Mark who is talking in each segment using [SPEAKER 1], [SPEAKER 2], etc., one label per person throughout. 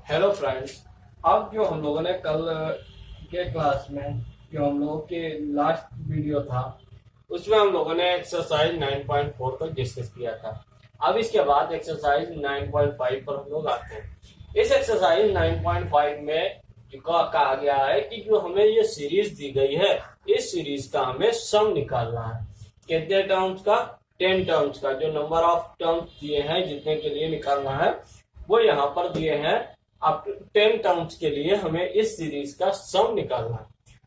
[SPEAKER 1] Hello friends. अब जो हम लोगों ने कल के क्लास में जो हम लोगों के लास्ट वीडियो था उसमें हम लोगों ने एक्सरसाइज 9.4 तक डिस्कस किया था। अब इसके बाद एक्सरसाइज 9.5 पर हम लोग आते हैं। इस एक्सरसाइज 9.5 में कहा गया है कि जो हमें ये सीरीज दी गई है इस सीरीज का हमें सम निकालना है। कितने टर्म्स का? 10 टर्म्स का। जो नंबर ऑफ टर्म्स दिए हैं जितने के लिए निकालना है वो यहाँ पर दिए हैं। अब 10 टर्म्स के लिए हमें इस सीरीज का सम निकालना है।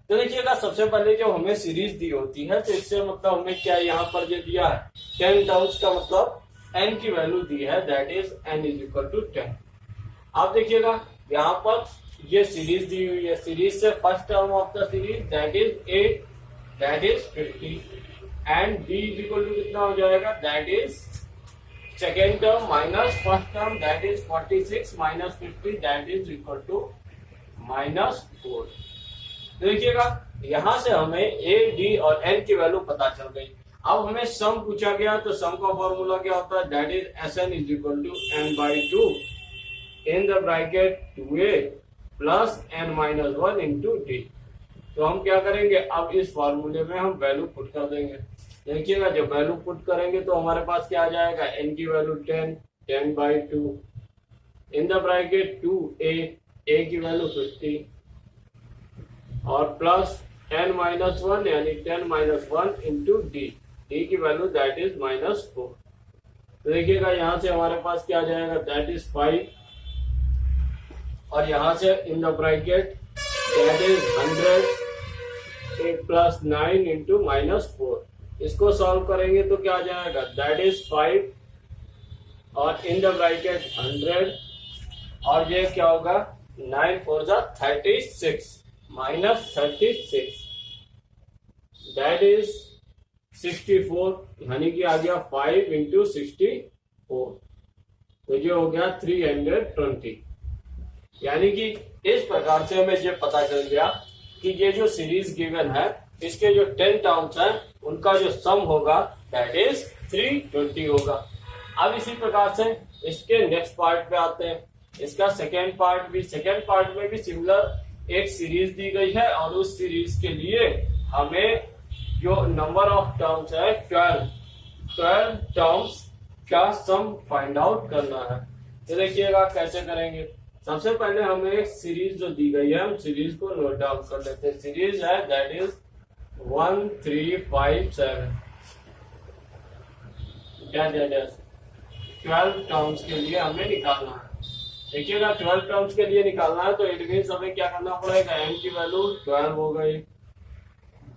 [SPEAKER 1] तो देखिएगा, सबसे पहले जो हमें सीरीज दी होती है तो इससे मतलब हमें क्या यहाँ पर जो दिया है 10 टर्म्स का मतलब n की वैल्यू दी है, that is n is equal to 10। आप देखिएगा यहाँ पर ये सीरीज दी हुई है। सीरीज से first term of the series that is 8, that is 50 and d is equal to कितना हो जाएगा, that is second term minus first term that is 46 minus 50 that is equal to -4। देखिएगा यहां से हमें a, d और n की value पता चल गई। अब हमें सम पूछा गया तो सम का फॉर्मूला क्या होता है, that is Sn is equal to n/2 in the bracket 2a plus n minus 1 into d. तो हम क्या करेंगे, अब इस फॉर्मूले में हम वैल्यू पुट कर देंगे। देखिएगा जब वैल्यू पुट करेंगे तो हमारे पास क्या आ जाएगा, n की value 10/2 in the bracket 2a, a की वैल्यू 50 और प्लस n माइनस 1 यानी 10 माइनस 1 इंटू डी, डी की वैल्यू दैट इज -4। तो देखिएगा यहाँ से हमारे पास क्या आ जाएगा, दैट इज 5 और यहाँ से इन the bracket that is 100 plus 9 into -4। इसको सॉल्व करेंगे तो क्या आ जाएगा, दैट इज 5 और इन द ब्रैकेट 100 और ये क्या होगा 9 4 जा 36 माइनस 36 दैट इज 64 यानी कि आ गया 5 इंटू 64 तो ये हो गया 320। यानी कि इस प्रकार से हमें ये पता चल गया कि ये जो सीरीज गिवन है इसके जो 10 टर्म्स हैं उनका जो सम होगा दैट इज 320 होगा। अब इसी प्रकार से इसके नेक्स्ट पार्ट पे आते हैं। इसका सेकेंड पार्ट में भी सिमिलर एक सीरीज दी गई है और उस सीरीज के लिए हमें जो नंबर ऑफ टर्म्स है 12 टर्म्स का सम फाइंड आउट करना है। तो देखिएगा कैसे करेंगे। सबसे पहले हमें एक सीरीज जो दी गई है हम सीरीज को नोट डाउन कर लेते हैं। सीरीज है दैट इज 1 3 5 7 12 टर्म्स के लिए हमें निकालना है। देखिएगा 12 टर्म्स के लिए निकालना है तो इट मीन्स हमें क्या करना पड़ेगा, n की वैल्यू 12 हो गई,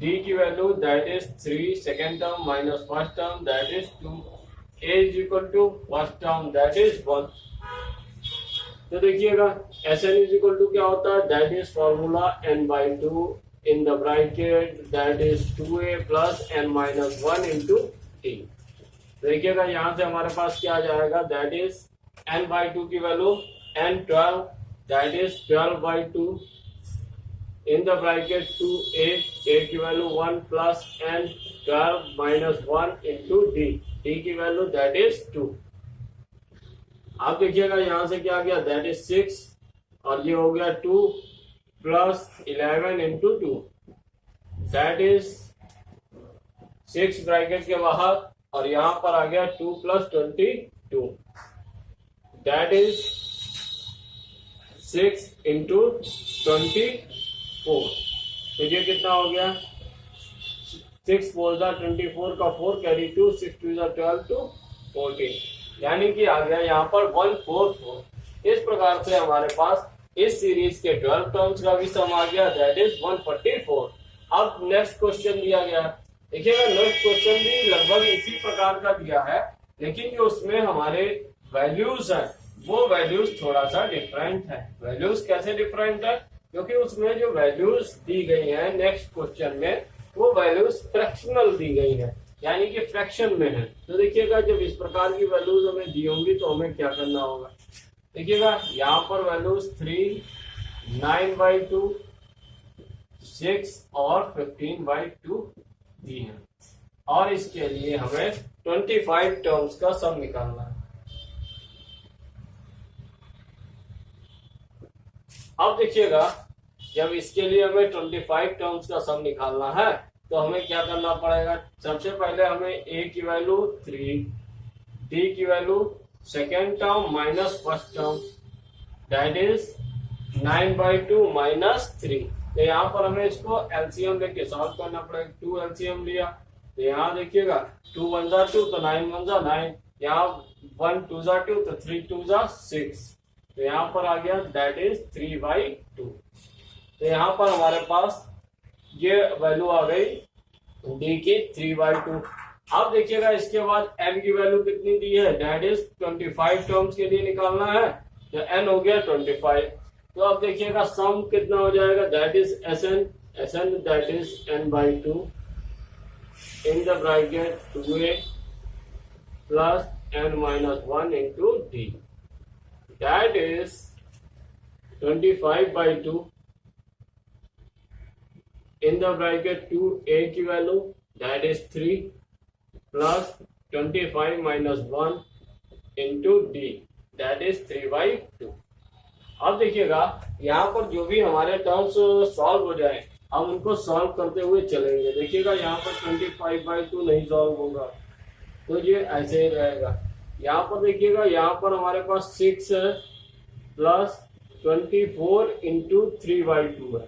[SPEAKER 1] d की value that is 3 second term minus first term that is 2, a is equal to first term that is 1। तो देखिएगा Sn इज इक्वल टू क्या होता है, that is formula n/2 in the bracket that is 2a plus n minus 1 into T. देखिएगा यहाँ से हमारे पास क्या आ जाएगा, दैट इज n/2 की value n12 that is 12/2 in the bracket 2a, a की value 1 plus n 12 minus 1 into D, D की वैल्यू दैट इज 2। आप देखिएगा यहाँ से क्या आ गया, दैट इज 6 और ये हो गया 2 plus 11 into 2 that is 6 bracket के बाहर और यहाँ पर आ गया 2 प्लस 22 दैट इज 6 इंटू 24। तो ये कितना हो गया, 6 4 जा 24 का 4 कैरी 2, 6 2 जा 12 to 14 यानी कि आ गया यहाँ पर 144। इस प्रकार से हमारे पास इस सीरीज के 12 टर्म्स का भी सम आ गया दैट इज 144। अब नेक्स्ट क्वेश्चन दिया गया, देखिएगा नेक्स्ट क्वेश्चन भी लगभग इसी प्रकार का दिया है लेकिन जो उसमें हमारे वैल्यूज हैं वो वैल्यूज थोड़ा सा डिफरेंट है। वैल्यूज कैसे डिफरेंट है, क्योंकि उसमें जो वैल्यूज दी गई है नेक्स्ट क्वेश्चन में वो वैल्यूज फ्रैक्शनल दी गई है यानी कि फ्रैक्शन में है। तो देखिएगा जब इस प्रकार की वैल्यूज हमें दी होंगी तो हमें क्या करना होगा। देखिएगा यहाँ पर वैल्यूज 3, 9/2, 6 और 15/2 दी है और इसके लिए हमें 25 टर्म्स का सम निकालना है। अब देखिएगा, जब इसके लिए हमें 25 टर्म्स का सम निकालना है तो हमें क्या करना पड़ेगा। सबसे पहले हमें a की वैल्यू 3, d की value second term minus first term, that is 9/2 minus 3। तो यहाँ पर हमें इसको एलसीएम लेके सॉल्व करना पड़ेगा। 2 एलसीएम लिया तो यहाँ देखिएगा 2 1 जा 2 तो 9 1 जा 9, यहाँ 1 2 जा 2 तो 3 2 जा 6, तो यहाँ पर आ गया दैट इज 3/2। तो यहाँ पर हमारे पास ये वैल्यू आ गई डी की 3/2। अब देखिएगा इसके बाद एन की वैल्यू कितनी दी है, दैट इज 25 टर्म्स के लिए निकालना है, तो एन हो गया 25। तो अब देखिएगा सम कितना हो जाएगा, that is an that is n/2 in the bracket 2a plus n-1 into d, that is 25/2 in the bracket 2a की value that is 3 plus 25 minus 1 into d that is 3/2। अब देखिएगा यहाँ पर जो भी हमारे टर्म्स सॉल्व हो जाए हम उनको सॉल्व करते हुए चलेंगे। देखिएगा यहाँ पर 25/2 नहीं सॉल्व होगा तो ये ऐसे ही रहेगा। यहाँ पर देखिएगा, यहाँ पर हमारे पास 6 है प्लस 24 इंटू 3/2 है।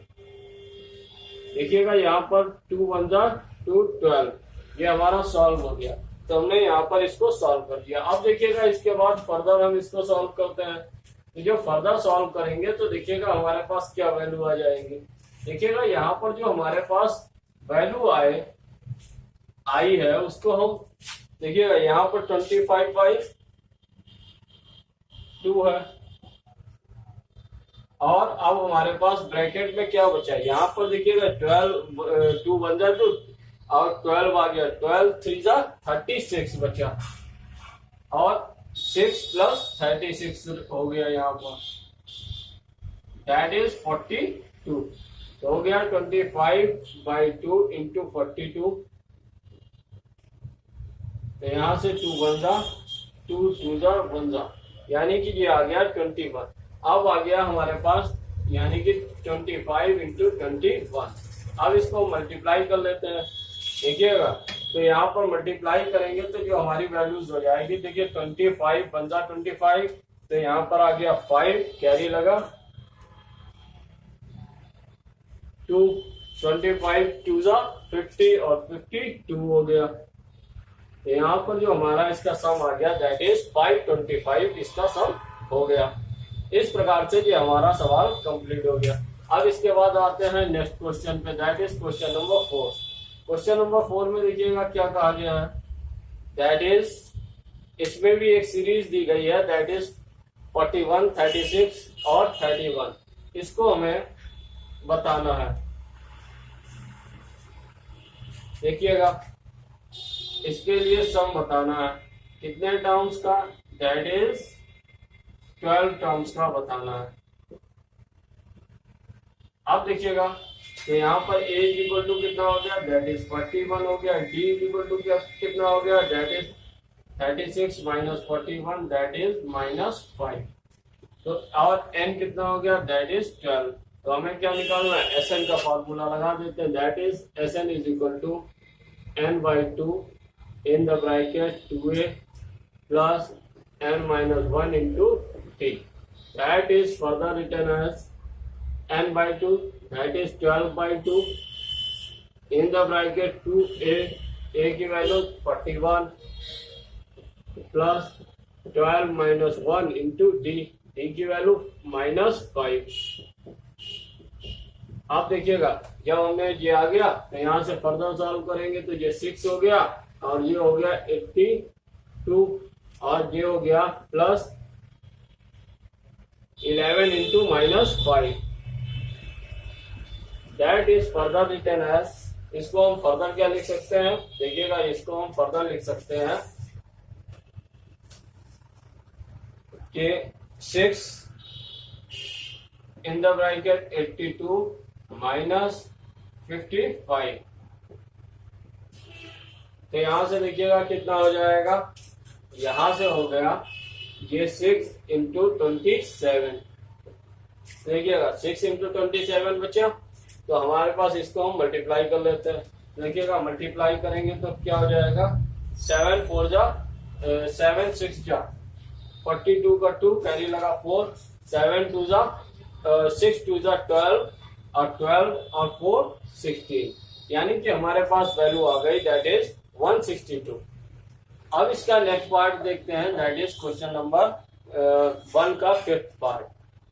[SPEAKER 1] देखिएगा यहाँ पर 2 1 जा 2 12, ये हमारा सॉल्व हो गया, तो हमने यहाँ पर इसको सॉल्व कर दिया। अब देखिएगा इसके बाद फर्दर हम इसको सॉल्व करते हैं, तो जो फर्दर सॉल्व करेंगे तो देखिएगा हमारे पास क्या वैल्यू आ जाएगी। देखिएगा यहाँ पर जो हमारे पास वैल्यू आई है उसको हम देखिएगा यहाँ पर 25/2 है, और अब हमारे पास ब्रैकेट में क्या बचा है, यहाँ पर देखिएगा 12 2 1 जा 2 और 12 आ गया, 12 3 जा 36 बचा, और 6 प्लस 36 हो गया यहाँ पर, दैट इज 42। तो हो गया 25/2 इंटू 42, तो यहाँ से 2 1 जा 2 2 जा 1 जा, यानी कि ये आ गया 21। अब आ गया हमारे पास यानी कि 25 इंटू 21। अब इसको मल्टीप्लाई कर लेते हैं। देखिएगा तो यहाँ पर मल्टीप्लाई करेंगे तो जो हमारी वैल्यूज हो जाएगी, देखिए 25 1 जा 25, तो यहाँ पर आ गया 5 कैरी लगा, 2 25 2 जा 50 और 52 हो गया। तो यहाँ पर जो हमारा इसका सम आ गया दैट इज 525, इसका सम हो गया। इस प्रकार से ये हमारा सवाल कंप्लीट हो गया। अब इसके बाद आते हैं नेक्स्ट क्वेश्चन पे, that is question number 4। Question number 4 में देखिएगा क्या कहा गया है, दैट इज इसमें भी एक सीरीज दी गई है, दैट इज 41 36 और 31, इसको हमें बताना है। देखिएगा इसके लिए सम बताना है, कितने टर्म्स का, दैट इज 12 टर्म्स का बताना है। अब देखिएगा तो यहाँ पर a इक्वल टू कितना हो गया, दैट इज 41 हो गया, d इक्वल टू कितना हो गया, that is 36 minus 41, that is -5। तो और n कितना हो गया, दैट इज 12। तो हमें क्या निकालना है, Sn का फॉर्मूला लगा देते हैं, that is Sn is equal to n/2 in the bracket 2a plus n-1 into t, that is further written as n/2, that is 12/2 in the bracket 2a, a की value 41 plus 12 minus 1 into d, d की value -5। आप देखिएगा जब हमें ये आ गया तो यहाँ से फर्दर सॉल्व करेंगे तो ये 6 हो गया और ये हो गया 82 और ये हो गया plus 11 into -5, that is further written as, इसको हम फर्दर क्या लिख सकते हैं, देखिएगा इसको हम फर्दर लिख सकते हैं कि 6 इन द ब्रैकेट 82 माइनस 55। तो यहां से देखिएगा कितना हो जाएगा, यहां से हो गया ये 6 इंटू 27, देखिएगा 6 × 27 बचा, तो हमारे पास इसको हम मल्टीप्लाई कर लेते हैं। देखिएगा मल्टीप्लाई करेंगे तो क्या हो जाएगा, 7 4 जा 7 6 जा 42 का 2 कैरी लगा 4, 7 2 जा 6 2 जा 12 और 12 और 4 16, यानी कि हमारे पास वैल्यू आ गई दैट इज 162। अब इसका नेक्स्ट पार्ट देखते हैं, दैट इज क्वेश्चन नंबर 1 का 5th पार्ट।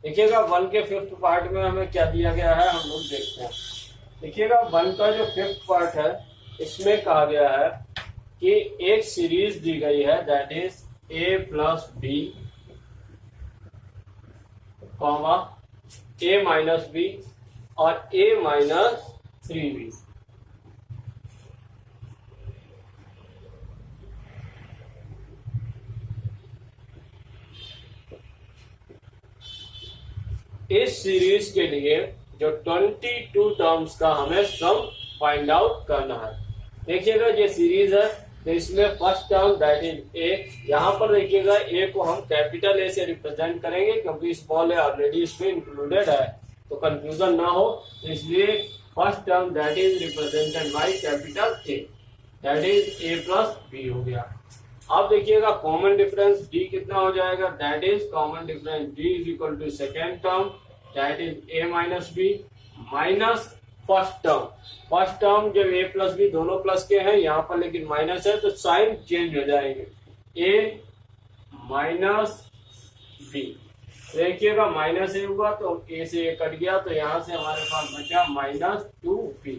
[SPEAKER 1] देखिएगा 1 के 5th पार्ट में हमें क्या दिया गया है, हम लोग देखते हैं। देखिएगा 1 का जो 5th पार्ट है, इसमें कहा गया है कि एक सीरीज दी गई है that is a plus b comma a minus b और a माइनस 3b। इस सीरीज के लिए जो 22 टर्म्स का हमें सम फाइंड आउट करना है। देखिएगा ये सीरीज है, तो इसमें फर्स्ट टर्म दैट इज ए, यहाँ पर देखिएगा ए को हम कैपिटल ए से रिप्रेजेंट करेंगे क्योंकि स्मॉल ए ऑलरेडी इसमें इंक्लूडेड है, तो कंफ्यूजन ना हो, तो इसलिए first term that is represented by capital A, that is a plus b हो गया। अब देखिएगा कॉमन डिफरेंस डी कितना हो जाएगा, that is common difference d is equal to second term that is a minus b minus first term. First term जब a plus b दोनों plus के हैं, यहाँ पर लेकिन माइनस है तो साइन चेंज हो जाएंगे, ए माइनस बी। देखिएगा माइनस ए हुआ तो ए से ए कट गया, तो यहां से हमारे पास बचा माइनस 2b।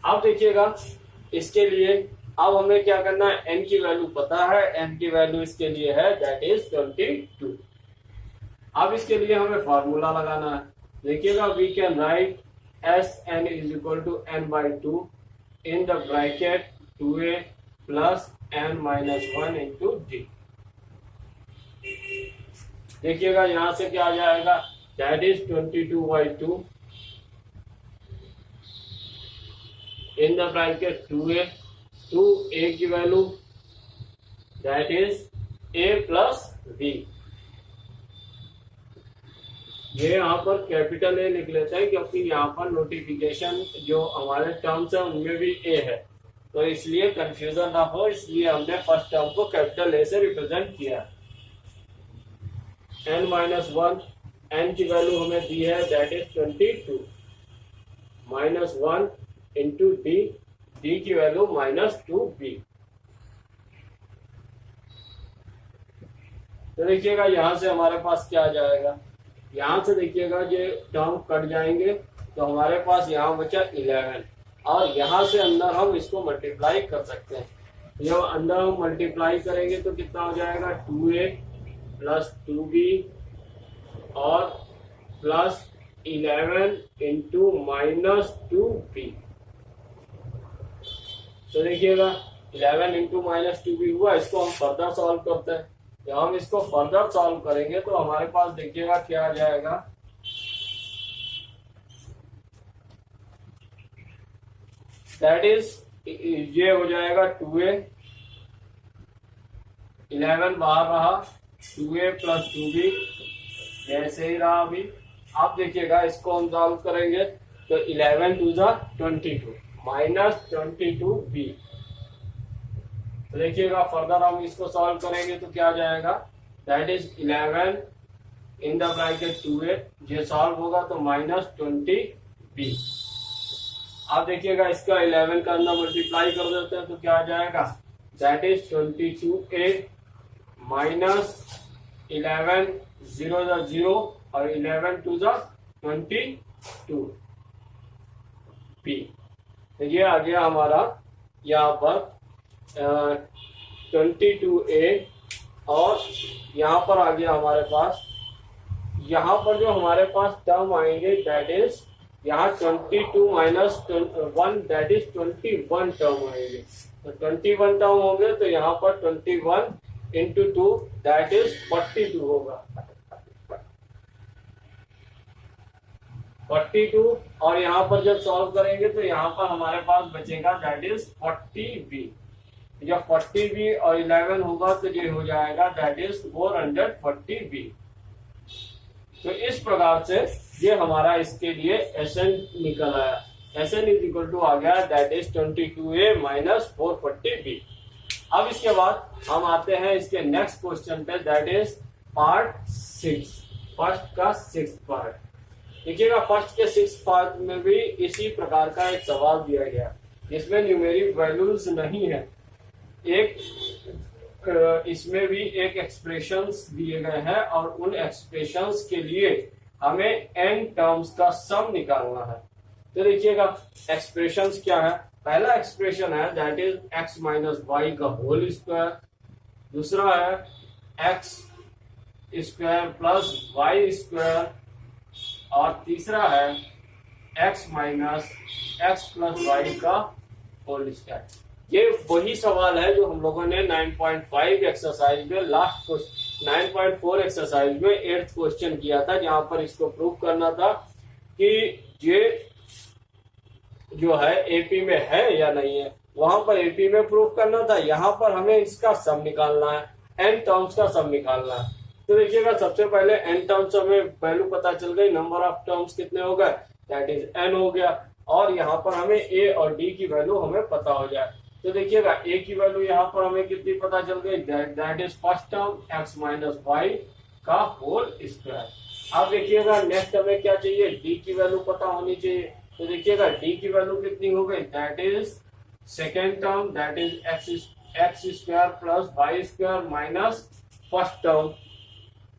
[SPEAKER 1] अब देखिएगा इसके लिए अब हमें क्या करना है, n की वैल्यू पता है, n की वैल्यू इसके लिए है दैट इज 22। अब इसके लिए हमें फार्मूला लगाना है। देखिएगा we can write Sn is equal to n by 2 in the bracket 2a plus n minus 1 into d. देखिएगा यहां से क्या आ जाएगा, that is 22 by 2 in the bracket 2a, 2a की value that is a plus b। ये यहाँ पर कैपिटल ए लिख लेते हैं क्योंकि यहाँ पर नोटिफिकेशन जो हमारे टर्म्स है उनमें भी ए है, तो इसलिए कंफ्यूजन ना हो, इसलिए हमने फर्स्ट टर्म को कैपिटल ए से रिप्रेजेंट किया। n माइनस 1, n की वैल्यू हमें दी है that is 22 minus 1 into D, D की वैल्यू माइनस 2b। तो देखिएगा यहां से हमारे पास क्या आ जाएगा, यहां से देखिएगा ये टर्म कट जाएंगे, तो हमारे पास यहाँ बचा 11 और यहां से अंदर हम इसको मल्टीप्लाई कर सकते हैं। जब अंदर हम मल्टीप्लाई करेंगे तो कितना हो जाएगा, 2a प्लस 2b और प्लस 11 इंटू माइनस 2b। तो देखिएगा 11 इंटू माइनस 2b हुआ, इसको हम फर्दर सॉल्व करते हैं। जब हम इसको फर्दर सॉल्व करेंगे तो हमारे पास देखिएगा क्या आ जाएगा, दैट इज ये हो जाएगा 2a, 11 बाहर रहा, 2a प्लस 2b जैसे ही रहा अभी। अब देखिएगा इसको हम सॉल्व करेंगे तो 11 2 जा 22 माइनस 22b। तो देखिएगा फर्दर हम इसको सॉल्व करेंगे तो क्या आ जाएगा, that is 11 in the bracket 2a, ये सॉल्व होगा तो माइनस 20b। अब देखिएगा इसका 11 का अंदर मल्टीप्लाई कर देते हैं तो क्या आ जाएगा, दैट इज 22a माइनस 11 0 जा 0 और 11 2 जा 22b। तो ये आ गया हमारा यहाँ पर 22a और यहाँ पर आ गया हमारे पास, यहाँ पर जो हमारे पास टर्म आएंगे दैट इज यहाँ 22 माइनस 1 दैट इज 21 टर्म आएंगे। तो 21 टर्म होंगे तो यहाँ पर 21 इंटू 2 दैट इज 42 होगा, 42। और यहाँ पर जब सॉल्व करेंगे तो यहाँ पर हमारे पास बचेगा दैट इज 40b। जब 40b और 11 होगा तो ये हो जाएगा दैट इज 440b। तो इस प्रकार से ये हमारा इसके लिए Sn निकल आया। Sn इज इक्वल टू आ गया that is 22a minus 440b। अब इसके बाद हम आते हैं इसके नेक्स्ट क्वेश्चन पे, दैट इज पार्ट 6, फर्स्ट का 6th पार्ट। देखिएगा फर्स्ट के 6th पार्ट में भी इसी प्रकार का एक सवाल दिया गया, इसमें न्यूमेरिक वैल्यूज नहीं है, इसमें भी एक एक्सप्रेशंस दिए गए हैं और उन एक्सप्रेशंस के लिए हमें n टर्म्स का सम निकालना है। तो देखिएगा एक्सप्रेशंस क्या है। पहला एक्सप्रेशन है that is x minus y का होल स्क्वायर, दूसरा है x square plus y square, और तीसरा है x minus x plus y का होल स्क्वायर। ये वही सवाल है जो हम लोगों ने 9.5 एक्सरसाइज में लास्ट 9.4 एक्सरसाइज में 8th क्वेश्चन किया था, जहां पर इसको प्रूव करना था कि ये जो है एपी में है या नहीं है। वहां पर एपी में प्रूव करना था, यहाँ पर हमें इसका सम निकालना है, एन टर्म्स का सम निकालना है। तो देखिएगा सबसे पहले एन टर्म्स हमें वैल्यू पता चल गई, नंबर ऑफ टर्म्स कितने हो गए दैट इज एन हो गया, और यहाँ पर हमें ए और डी की वैल्यू हमें पता हो जाए। तो देखिएगा ए की वैल्यू यहाँ पर हमें कितनी पता चल गई that is first term x minus y का होल स्क्वायर। अब देखिएगा नेक्स्ट हमें क्या चाहिए, डी की वैल्यू पता होनी चाहिए। तो देखिएगा डी की वैल्यू कितनी हो गई that is second term that is x square plus y square minus first term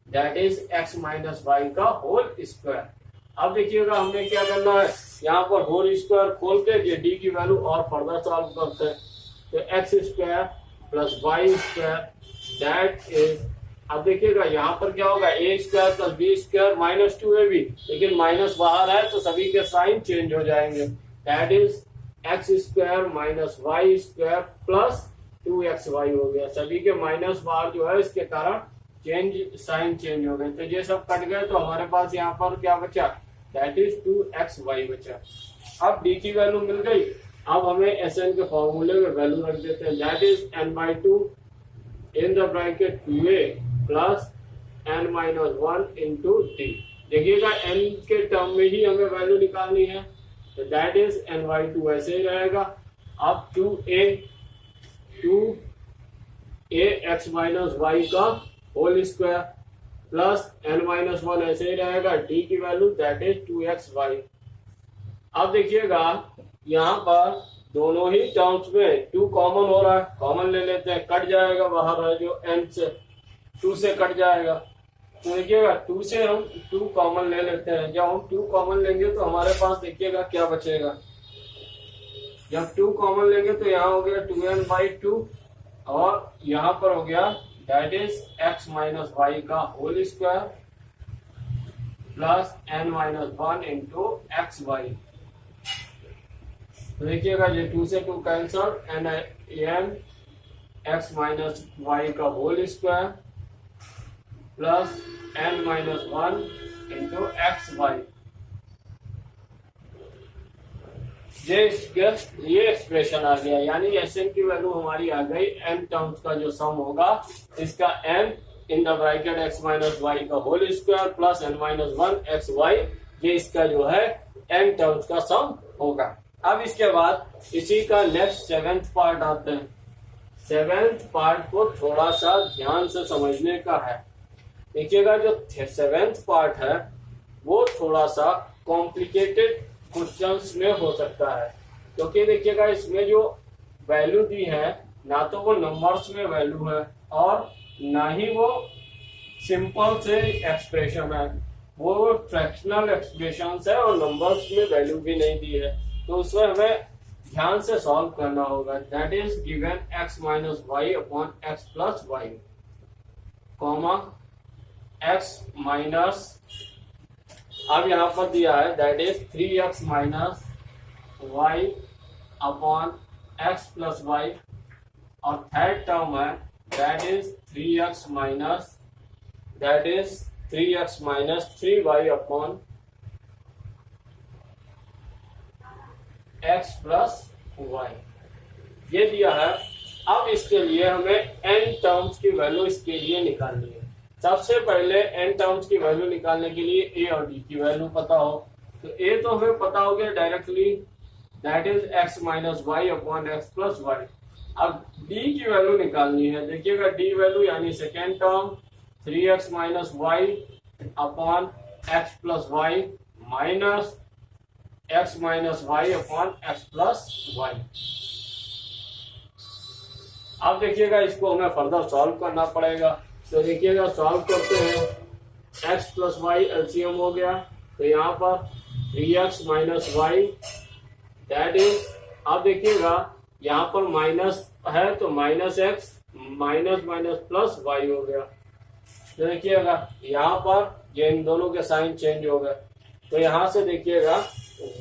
[SPEAKER 1] that is x minus y का होल स्क्वायर। अब देखिएगा हमने क्या करना है, यहाँ पर होल स्क्वायर खोल के ये डी की वैल्यू और फर्दर सॉल्व करते हैं। तो x square plus y square that is, अब देखिएगा यहाँ पर क्या होगा a square plus b square minus 2ab, लेकिन माइनस बाहर है तो सभी के साइन चेंज हो जाएंगे। That is x square minus y square plus 2xy हो गया, सभी के माइनस बाहर जो है इसके कारण साइन चेंज हो गए, तो ये सब कट गए। तो हमारे पास यहाँ पर क्या बचा दैट इज 2xy बचा। अब डी की वैल्यू मिल गई, अब हमें Sn के फॉर्मूले में वैल्यू रख देते हैं that is n/2 in the bracket 2a plus n-1 into d. देखिएगा n के टर्म में ही हमें वैल्यू निकालनी है, तो दैट इज n/2 ऐसे ही रहेगा। अब 2a x माइनस वाई का होल स्क्वायर प्लस n-1 ऐसे ही रहेगा, डी की वैल्यू दैट इज 2xy। अब देखिएगा यहाँ पर दोनों ही टर्म्स में 2 कॉमन हो रहा है, कॉमन ले लेते हैं, कट जाएगा बाहर है जो n से 2 से कट जाएगा। तो देखिएगा 2 से हम 2 कॉमन ले लेते हैं, जब हम 2 कॉमन लेंगे तो हमारे पास देखिएगा क्या बचेगा, जब 2 कॉमन लेंगे तो यहाँ हो गया 2n/2 और यहाँ पर हो गया that is x minus y का whole square plus n-1 into xy। तो देखिएगा ये 2 से 2 cancel, n x minus y का whole square plus n-1 into xy। ये एक्सप्रेशन आ गया, यानी Sn की वैल्यू हमारी आ गई n टर्म्स का जो सम होगा इसका n in the bracket x minus y का whole square plus n-1 xy, ये इसका जो है n टर्म्स का सम होगा। अब इसके बाद इसी का नेक्स्ट 7th पार्ट आते हैं। 7th पार्ट को थोड़ा सा ध्यान से समझने का है। देखिएगा जो 7th पार्ट है वो थोड़ा सा कॉम्प्लिकेटेड क्वेश्चंस में हो सकता है, क्योंकि देखिएगा इसमें जो वैल्यू दी है ना तो वो नंबर्स में वैल्यू है और ना ही वो सिंपल से एक्सप्रेशन है, वो फ्रैक्शनल एक्सप्रेशन है और नंबर्स में वैल्यू भी नहीं दी है। तो उसमें हमें ध्यान से सॉल्व करना होगा। That is given x minus y upon x plus y comma x minus, अब यहाँ पर दिया है that is 3x minus y upon x plus y, और थर्ड टर्म है that is 3x minus 3y upon x plus y, ये दिया है। अब इसके लिए हमें n टर्म्स की वैल्यू इसके लिए निकालनी है। सबसे पहले n टर्म्स की वैल्यू निकालने के लिए a और d की वैल्यू पता हो, तो a तो हमें पता हो गया directly, that is x minus y upon x plus y. अब d की वैल्यू निकालनी है। देखिएगा d वैल्यू यानी second term 3x minus y upon x plus y minus x minus y upon x plus y. अब देखिएगा इसको हमें फर्दर सॉल्व करना पड़ेगा। तो देखिएगा सॉल्व करते हैं, x प्लस वाई एलसीएम हो गया, तो यहाँ पर 3x minus Y that is, अब देखिएगा यहाँ पर माइनस है तो minus x minus minus plus y हो गया। तो देखिएगा यहाँ पर ये इन दोनों के साइन चेंज हो गए, तो यहाँ से देखिएगा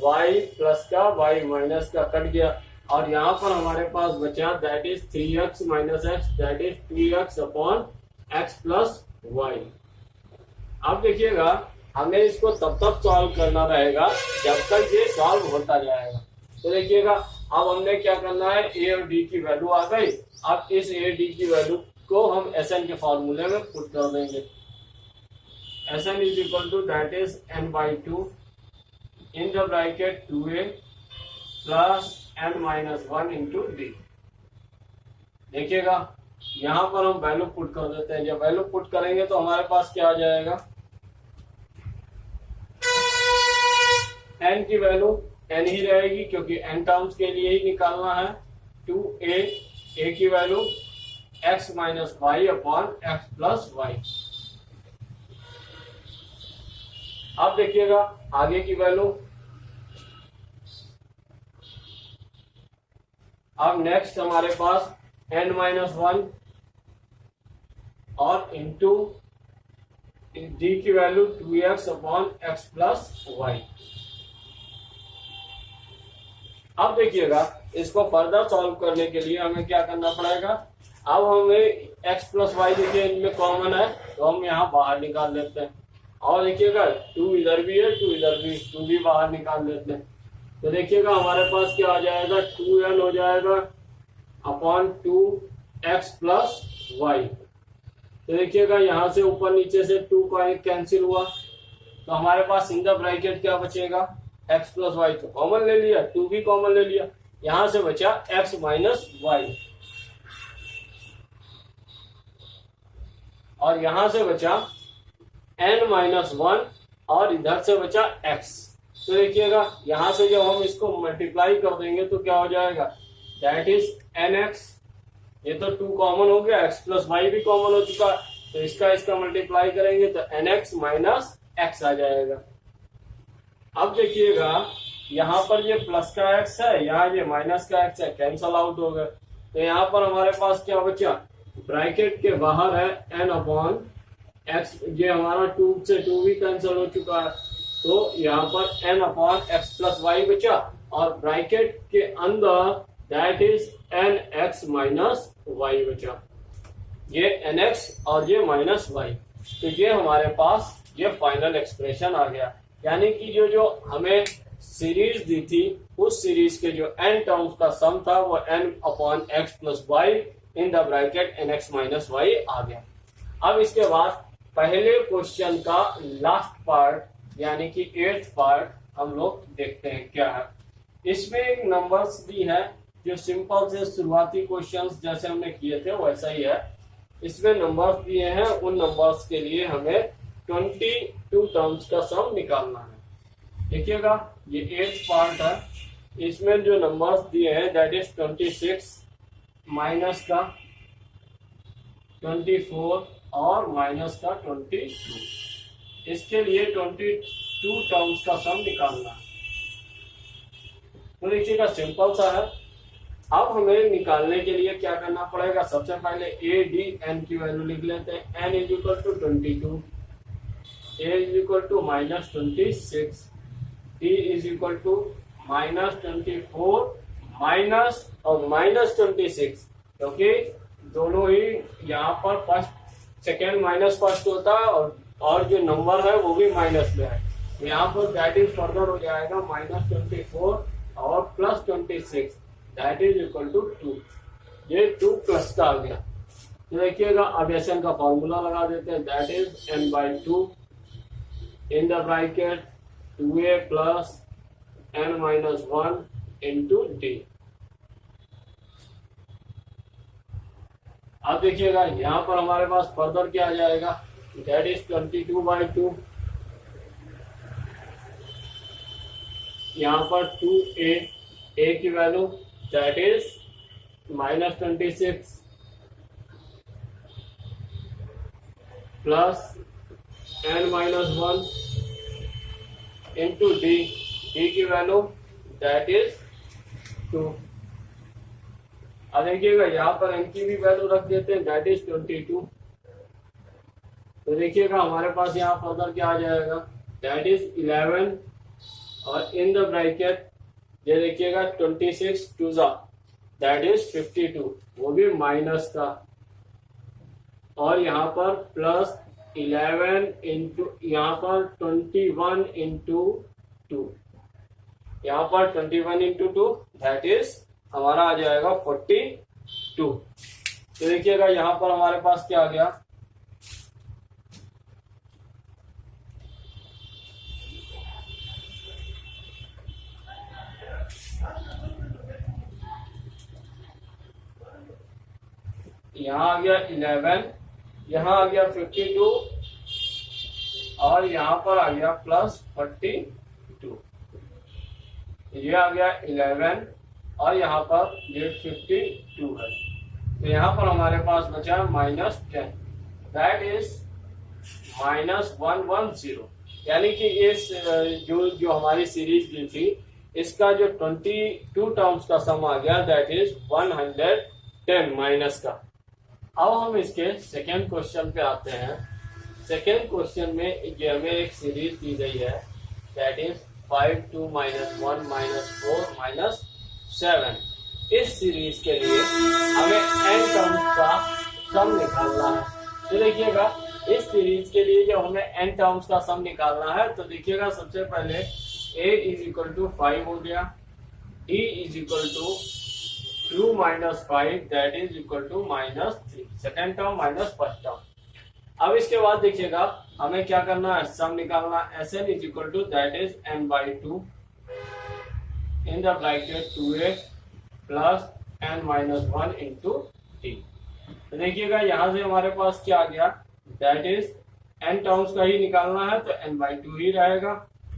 [SPEAKER 1] y प्लस का y माइनस का कट गया, और यहाँ पर हमारे पास बचा that is 3x minus x that is 3x upon x plus y. अब देखिएगा हमें इसको तब तक सॉल्व करना रहेगा जब तक ये सॉल्व होता जाएगा। तो देखिएगा अब हमने क्या करना है, a और d की वैल्यू आ गई। अब इस a d की वैल्यू को हम Sn के फॉर्मूले में पुट कर देंगे। Sn is equal to that is n by 2 in the bracket 2a plus n minus 1 into d. देखिएगा यहाँ पर हम वैल्यू पुट कर देते हैं। जब वैल्यू पुट करेंगे तो हमारे पास क्या आ जाएगा, n की वैल्यू n ही रहेगी क्योंकि n टर्म्स के लिए ही निकालना है। 2a, a की value x minus y upon x plus y. अब देखिएगा आगे की वैल्यू, अब नेक्स्ट हमारे पास n माइनस 1 और इंटू d की value 2x upon x plus y. अब देखिएगा इसको फर्दर सॉल्व करने के लिए हमें क्या करना पड़ेगा, अब हमें x प्लस वाई देखिए इनमें कॉमन है तो हम यहाँ बाहर निकाल लेते हैं, और देखिएगा 2 इधर भी है 2 इधर भी, 2 भी बाहर निकाल लेते हैं। तो देखिएगा हमारे पास क्या आ जाएगा, 2n हो जाएगा अपॉन 2x प्लस वाई। तो देखिएगा यहाँ से ऊपर नीचे से 2 का कैंसिल हुआ, तो हमारे पास इन द ब्रैकेट क्या बचेगा, x प्लस वाई। तो कॉमन ले लिया, 2 भी कॉमन ले लिया, यहाँ से बचा x माइनस वाई, और यहाँ से बचा n माइनस 1 और इधर से बचा x। तो देखिएगा यहाँ से जब हम इसको मल्टीप्लाई कर देंगे तो क्या हो जाएगा, दैट इज nx। ये तो 2 कॉमन हो गया, x प्लस वाई भी कॉमन हो चुका, तो इसका मल्टीप्लाई करेंगे तो nx माइनस x आ जाएगा। अब देखिएगा यहाँ पर ये प्लस का x है, यहाँ ये माइनस का x है, कैंसल आउट हो गए। तो यहाँ पर हमारे पास क्या बचा, ब्रैकेट के बाहर है n अपॉन x, ये हमारा 2 से 2 भी कैंसिल हो चुका है, तो यहाँ पर n upon x plus y बचा, और ब्रैकेट के अंदर that is nx minus y बचा। ये nx और ये माइनस वाई, तो ये हमारे पास ये फाइनल एक्सप्रेशन आ गया। यानी कि जो हमें सीरीज दी थी उस सीरीज के जो n टर्म्स का सम था वो n upon x plus y in the bracket nx minus y आ गया। अब इसके बाद पहले क्वेश्चन का लास्ट पार्ट यानी कि 8th पार्ट हम लोग देखते हैं क्या है। इसमें नंबर्स दी है जो सिंपल से शुरुआती क्वेश्चंस जैसे हमने किए थे वैसा ही है। इसमें नंबर्स दिए हैं, उन नंबर्स के लिए हमें 22 टर्म्स का सम निकालना है। देखिएगा ये 8th पार्ट है, इसमें जो नंबर्स दिए हैं दैट इज 26 माइनस का 24 और माइनस का 22। इसके लिए 22 टर्म्स का सम निकालना है। तो देखिएगा सिंपल सा है। अब हमें निकालने के लिए क्या करना पड़ेगा, सबसे पहले ए डी एन की वैल्यू लिख लेते हैं। N is equal to 22, a is equal to minus 26, d is equal to minus 24 minus और माइनस 26, क्योंकि दोनों ही यहाँ पर फर्स्ट सेकेंड माइनस फर्स्ट होता है और जो नंबर है वो भी माइनस में है। यहाँ पर दैट इज फर्दर हो जाएगा माइनस 24 और plus 26 that is equal to 2। ये 2 प्लस का आ गया। तो देखिएगा अब एसएन का फॉर्मूला लगा देते हैं, that is n/2 in the bracket 2a plus n-1 into D. अब देखिएगा यहाँ पर हमारे पास फर्दर क्या आ जाएगा, दैट इज 22/2, यहाँ पर 2a, a की value that is -26 plus n-1 into D, D की वैल्यू दैट इज 2। अब देखिएगा यहाँ पर n की भी वैल्यू रख देते हैं, दैट इज 22। तो देखिएगा हमारे पास यहाँ फर्दर क्या आ जाएगा, दैट इज 11 और इन द ब्रैकेट ये देखिएगा 26 टू ज़ा दैट इज 52, वो भी माइनस का, और यहाँ पर प्लस 11 इंटू, यहाँ पर 21 इंटू 2, यहाँ पर 21 इंटू 2 दैट इज हमारा आ जाएगा 42। तो देखिएगा यहाँ पर हमारे पास क्या आ गया, यहाँ आ गया 11, यहाँ आ गया 52 और यहाँ पर आ गया प्लस 42, ये आ गया 11 और यहाँ पर ये 52 है। तो यहाँ पर हमारे पास बचा -10, दैट इज -110, यानी कि इस जो हमारी सीरीज दी थी इसका जो 22 टर्म्स का सम आ गया दैट इज 110 माइनस का। अब हम इसके सेकेंड क्वेश्चन पे आते हैं। सेकेंड क्वेश्चन में ये हमें एक सीरीज दी गई है दैट इज 5 2 -1 -4 -7। इस सीरीज के लिए हमें n टर्म्स का सम निकालना है। तो देखिएगा इस सीरीज के लिए जो हमें n टर्म्स का सम निकालना है, तो देखिएगा सबसे पहले a = 5 हो गया, d = 2 - 5 that is equal to -3, second term minus first term. अब इसके बाद देखिएगा हमें क्या करना है, सम निकालना है। Sn = that is n/2 in the bracket 2a plus n-1 into T. तो देखिएगा यहाँ से हमारे पास क्या आ गया, दैट इज n टर्म्स का ही निकालना है तो n/2 ही रहेगा।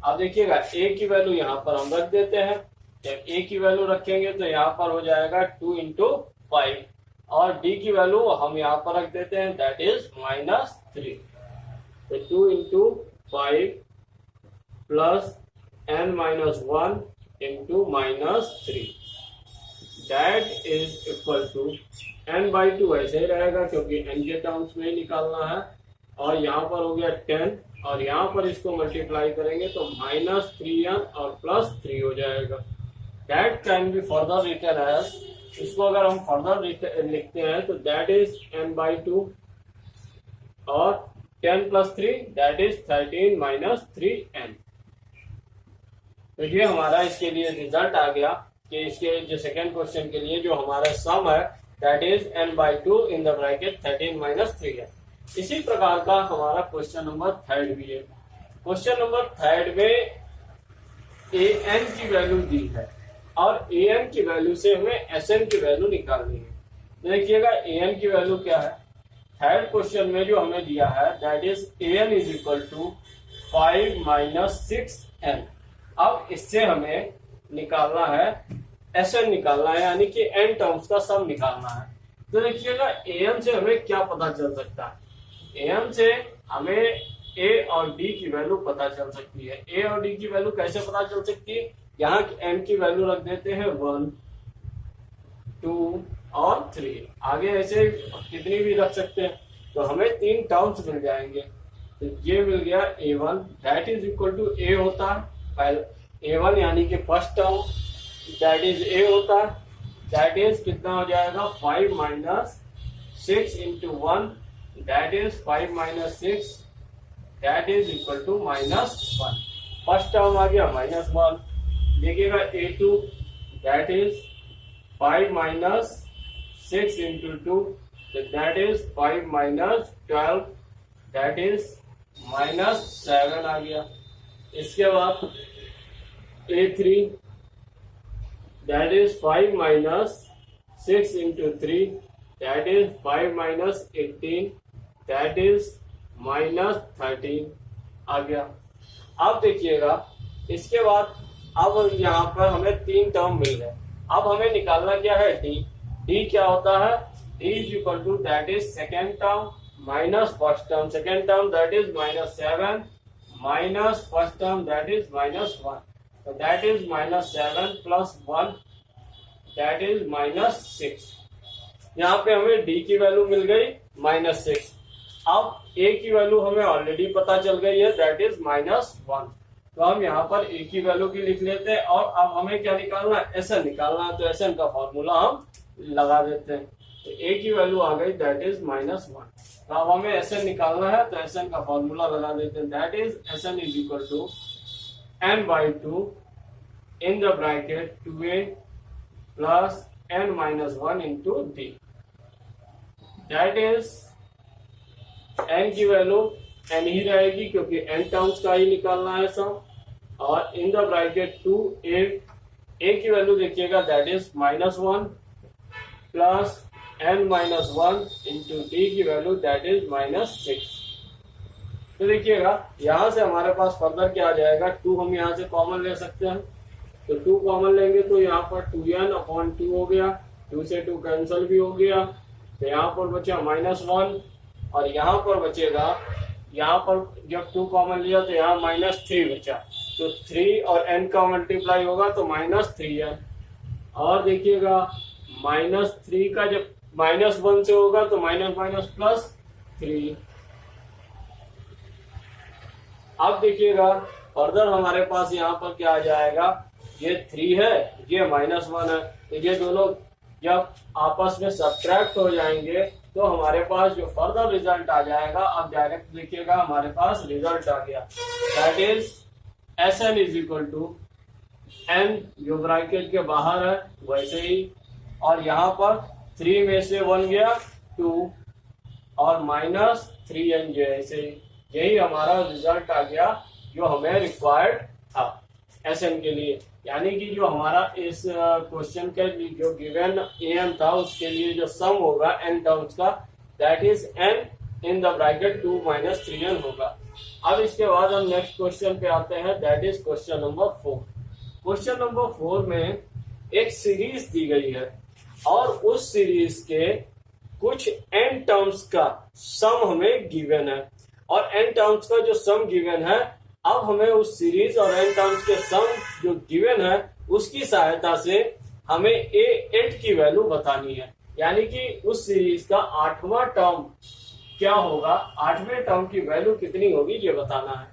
[SPEAKER 1] अब देखिएगा a की वैल्यू यहाँ पर हम रख देते हैं, जब a की वैल्यू रखेंगे तो यहाँ पर हो जाएगा 2 × 5 और d की वैल्यू हम यहाँ पर रख देते हैं दैट इज -3। तो 2 × 5 plus n-1 into -3 that is equal to n/2, ऐसे ही रहेगा क्योंकि n के टर्म्स में ही निकालना है। और यहाँ पर हो गया 10 और यहाँ पर इसको मल्टीप्लाई करेंगे तो -3n और +3 हो जाएगा। That can be further written as, इसको अगर हम फर्दर लिखते हैं तो दैट इज n/2 और 10 + 3 दैट इज 13 - 3n। तो ये हमारा इसके लिए रिजल्ट आ गया कि इसके जो सेकेंड क्वेश्चन के लिए जो हमारा सम है that is n/2 in the bracket 13 - 3 है। इसी प्रकार का हमारा क्वेश्चन नंबर 3 भी है। क्वेश्चन नंबर 3 में an की वैल्यू दी है और an की वैल्यू से हमें sn की वैल्यू निकालनी है। तो देखिएगा an की वैल्यू क्या है, थर्ड क्वेश्चन में जो हमें दिया है दैट इज an = 5 - 6n। अब इससे हमें निकालना है sn निकालना है, यानी कि n टर्म्स का सम निकालना है। तो देखिएगा an से हमें क्या पता चल सकता है, an से हमें a और d की वैल्यू पता चल सकती है। a और d की वैल्यू कैसे पता चल सकती है, यहाँ n की वैल्यू रख देते हैं 1 2 और 3, आगे ऐसे कितनी भी रख सकते हैं तो हमें 3 टर्म्स मिल जाएंगे। तो ये मिल गया a1 that is equal to a होता है पहले a1 यानी कि first term that is a होता है, दैट इज कितना हो जाएगा 5 - 6 × 1 that is 5 - 6 that is equal to -1। First term आ गया -1। देखिएगा a2 दैट इज 5 - 6 × 2 तो that is 5 minus 12, that is -7 आ गया। इसके बाद A3 that is 5 minus 6 into 3, that is 5 minus 18, that is -13 आ गया। अब देखिएगा इसके बाद अब यहाँ पर हमें 3 टर्म मिल गए। अब हमें निकालना क्या है, डी। डी क्या होता है, d is equal to that is second term minus first term, second term that is -7 minus first term that is -1, तो that is -7 plus 1 that is -6। यहाँ पे हमें डी की वैल्यू मिल गई -6। अब ए की वैल्यू हमें ऑलरेडी पता चल गई है, दैट इज -1, तो हम यहाँ पर ए की वैल्यू की लिख लेते हैं। और अब हमें क्या निकालना है, एसएन निकालना है, तो एसएन का फॉर्मूला हम लगा देते हैं। तो ए की वैल्यू आ गई दैट इज -1, तो अब हमें एसएन निकालना है, तो एसएन का फॉर्मूला लगा देते हैं, that is S n is equal to n/2 in the bracket 2a plus n-1 into d, that is n की वैल्यू n ही रहेगी क्योंकि n टर्म्स का ही निकालना है सब, और इन द ब्रैकेट 2a, a की वैल्यू देखिएगा that is -1 plus n-1 into D की वैल्यू दैट इज -6। तो देखिएगा यहां से हमारे पास फर्दर क्या आ जाएगा, 2 हम यहां से कॉमन ले सकते हैं, तो 2 कॉमन लेंगे तो यहाँ पर 2n/2 हो गया, 2 से 2 कैंसिल भी हो गया, तो यहाँ पर बचा -1, और यहाँ पर बचेगा, यहाँ पर जब 2 कॉमन लिया तो यहाँ -3 बचा, तो 3 और n का मल्टीप्लाई होगा तो -3n, और देखिएगा -3 का जब -1 से होगा तो माइनस प्लस 3। अब देखिएगा फर्दर हमारे पास यहाँ पर क्या आ जाएगा, ये 3 है, ये -1 है, तो ये दोनों जब आपस में सब्ट्रैक्ट हो जाएंगे तो हमारे पास जो फर्दर रिजल्ट आ जाएगा, अब डायरेक्ट देखिएगा हमारे पास रिजल्ट आ गया, that is Sn is equal to n जो ब्रैकेट के बाहर है वैसे ही, और यहाँ पर 3 में से 1 गया 2 और -3n जो ऐसे ही, यही हमारा रिजल्ट आ गया जो हमें रिक्वायर्ड था Sn के लिए। यानी कि जो हमारा इस क्वेश्चन के जो गिवन an था उसके लिए जो सम होगा n टर्म्स का, that is n in the bracket 2 - 3n होगा। अब इसके बाद हम नेक्स्ट क्वेश्चन पे आते हैं, that is question number 4। Question number 4 में एक सीरीज दी गई है और उस सीरीज के कुछ n टर्म्स का सम हमें गिवन है, और n टर्म्स का जो सम गिवन है, अब हमें उस सीरीज और n टर्म्स के सम जो गिवन है उसकी सहायता से हमें A8 की वैल्यू बतानी है। यानी कि उस सीरीज का 8वां टर्म क्या होगा, 8वें टर्म की वैल्यू कितनी होगी ये बताना है।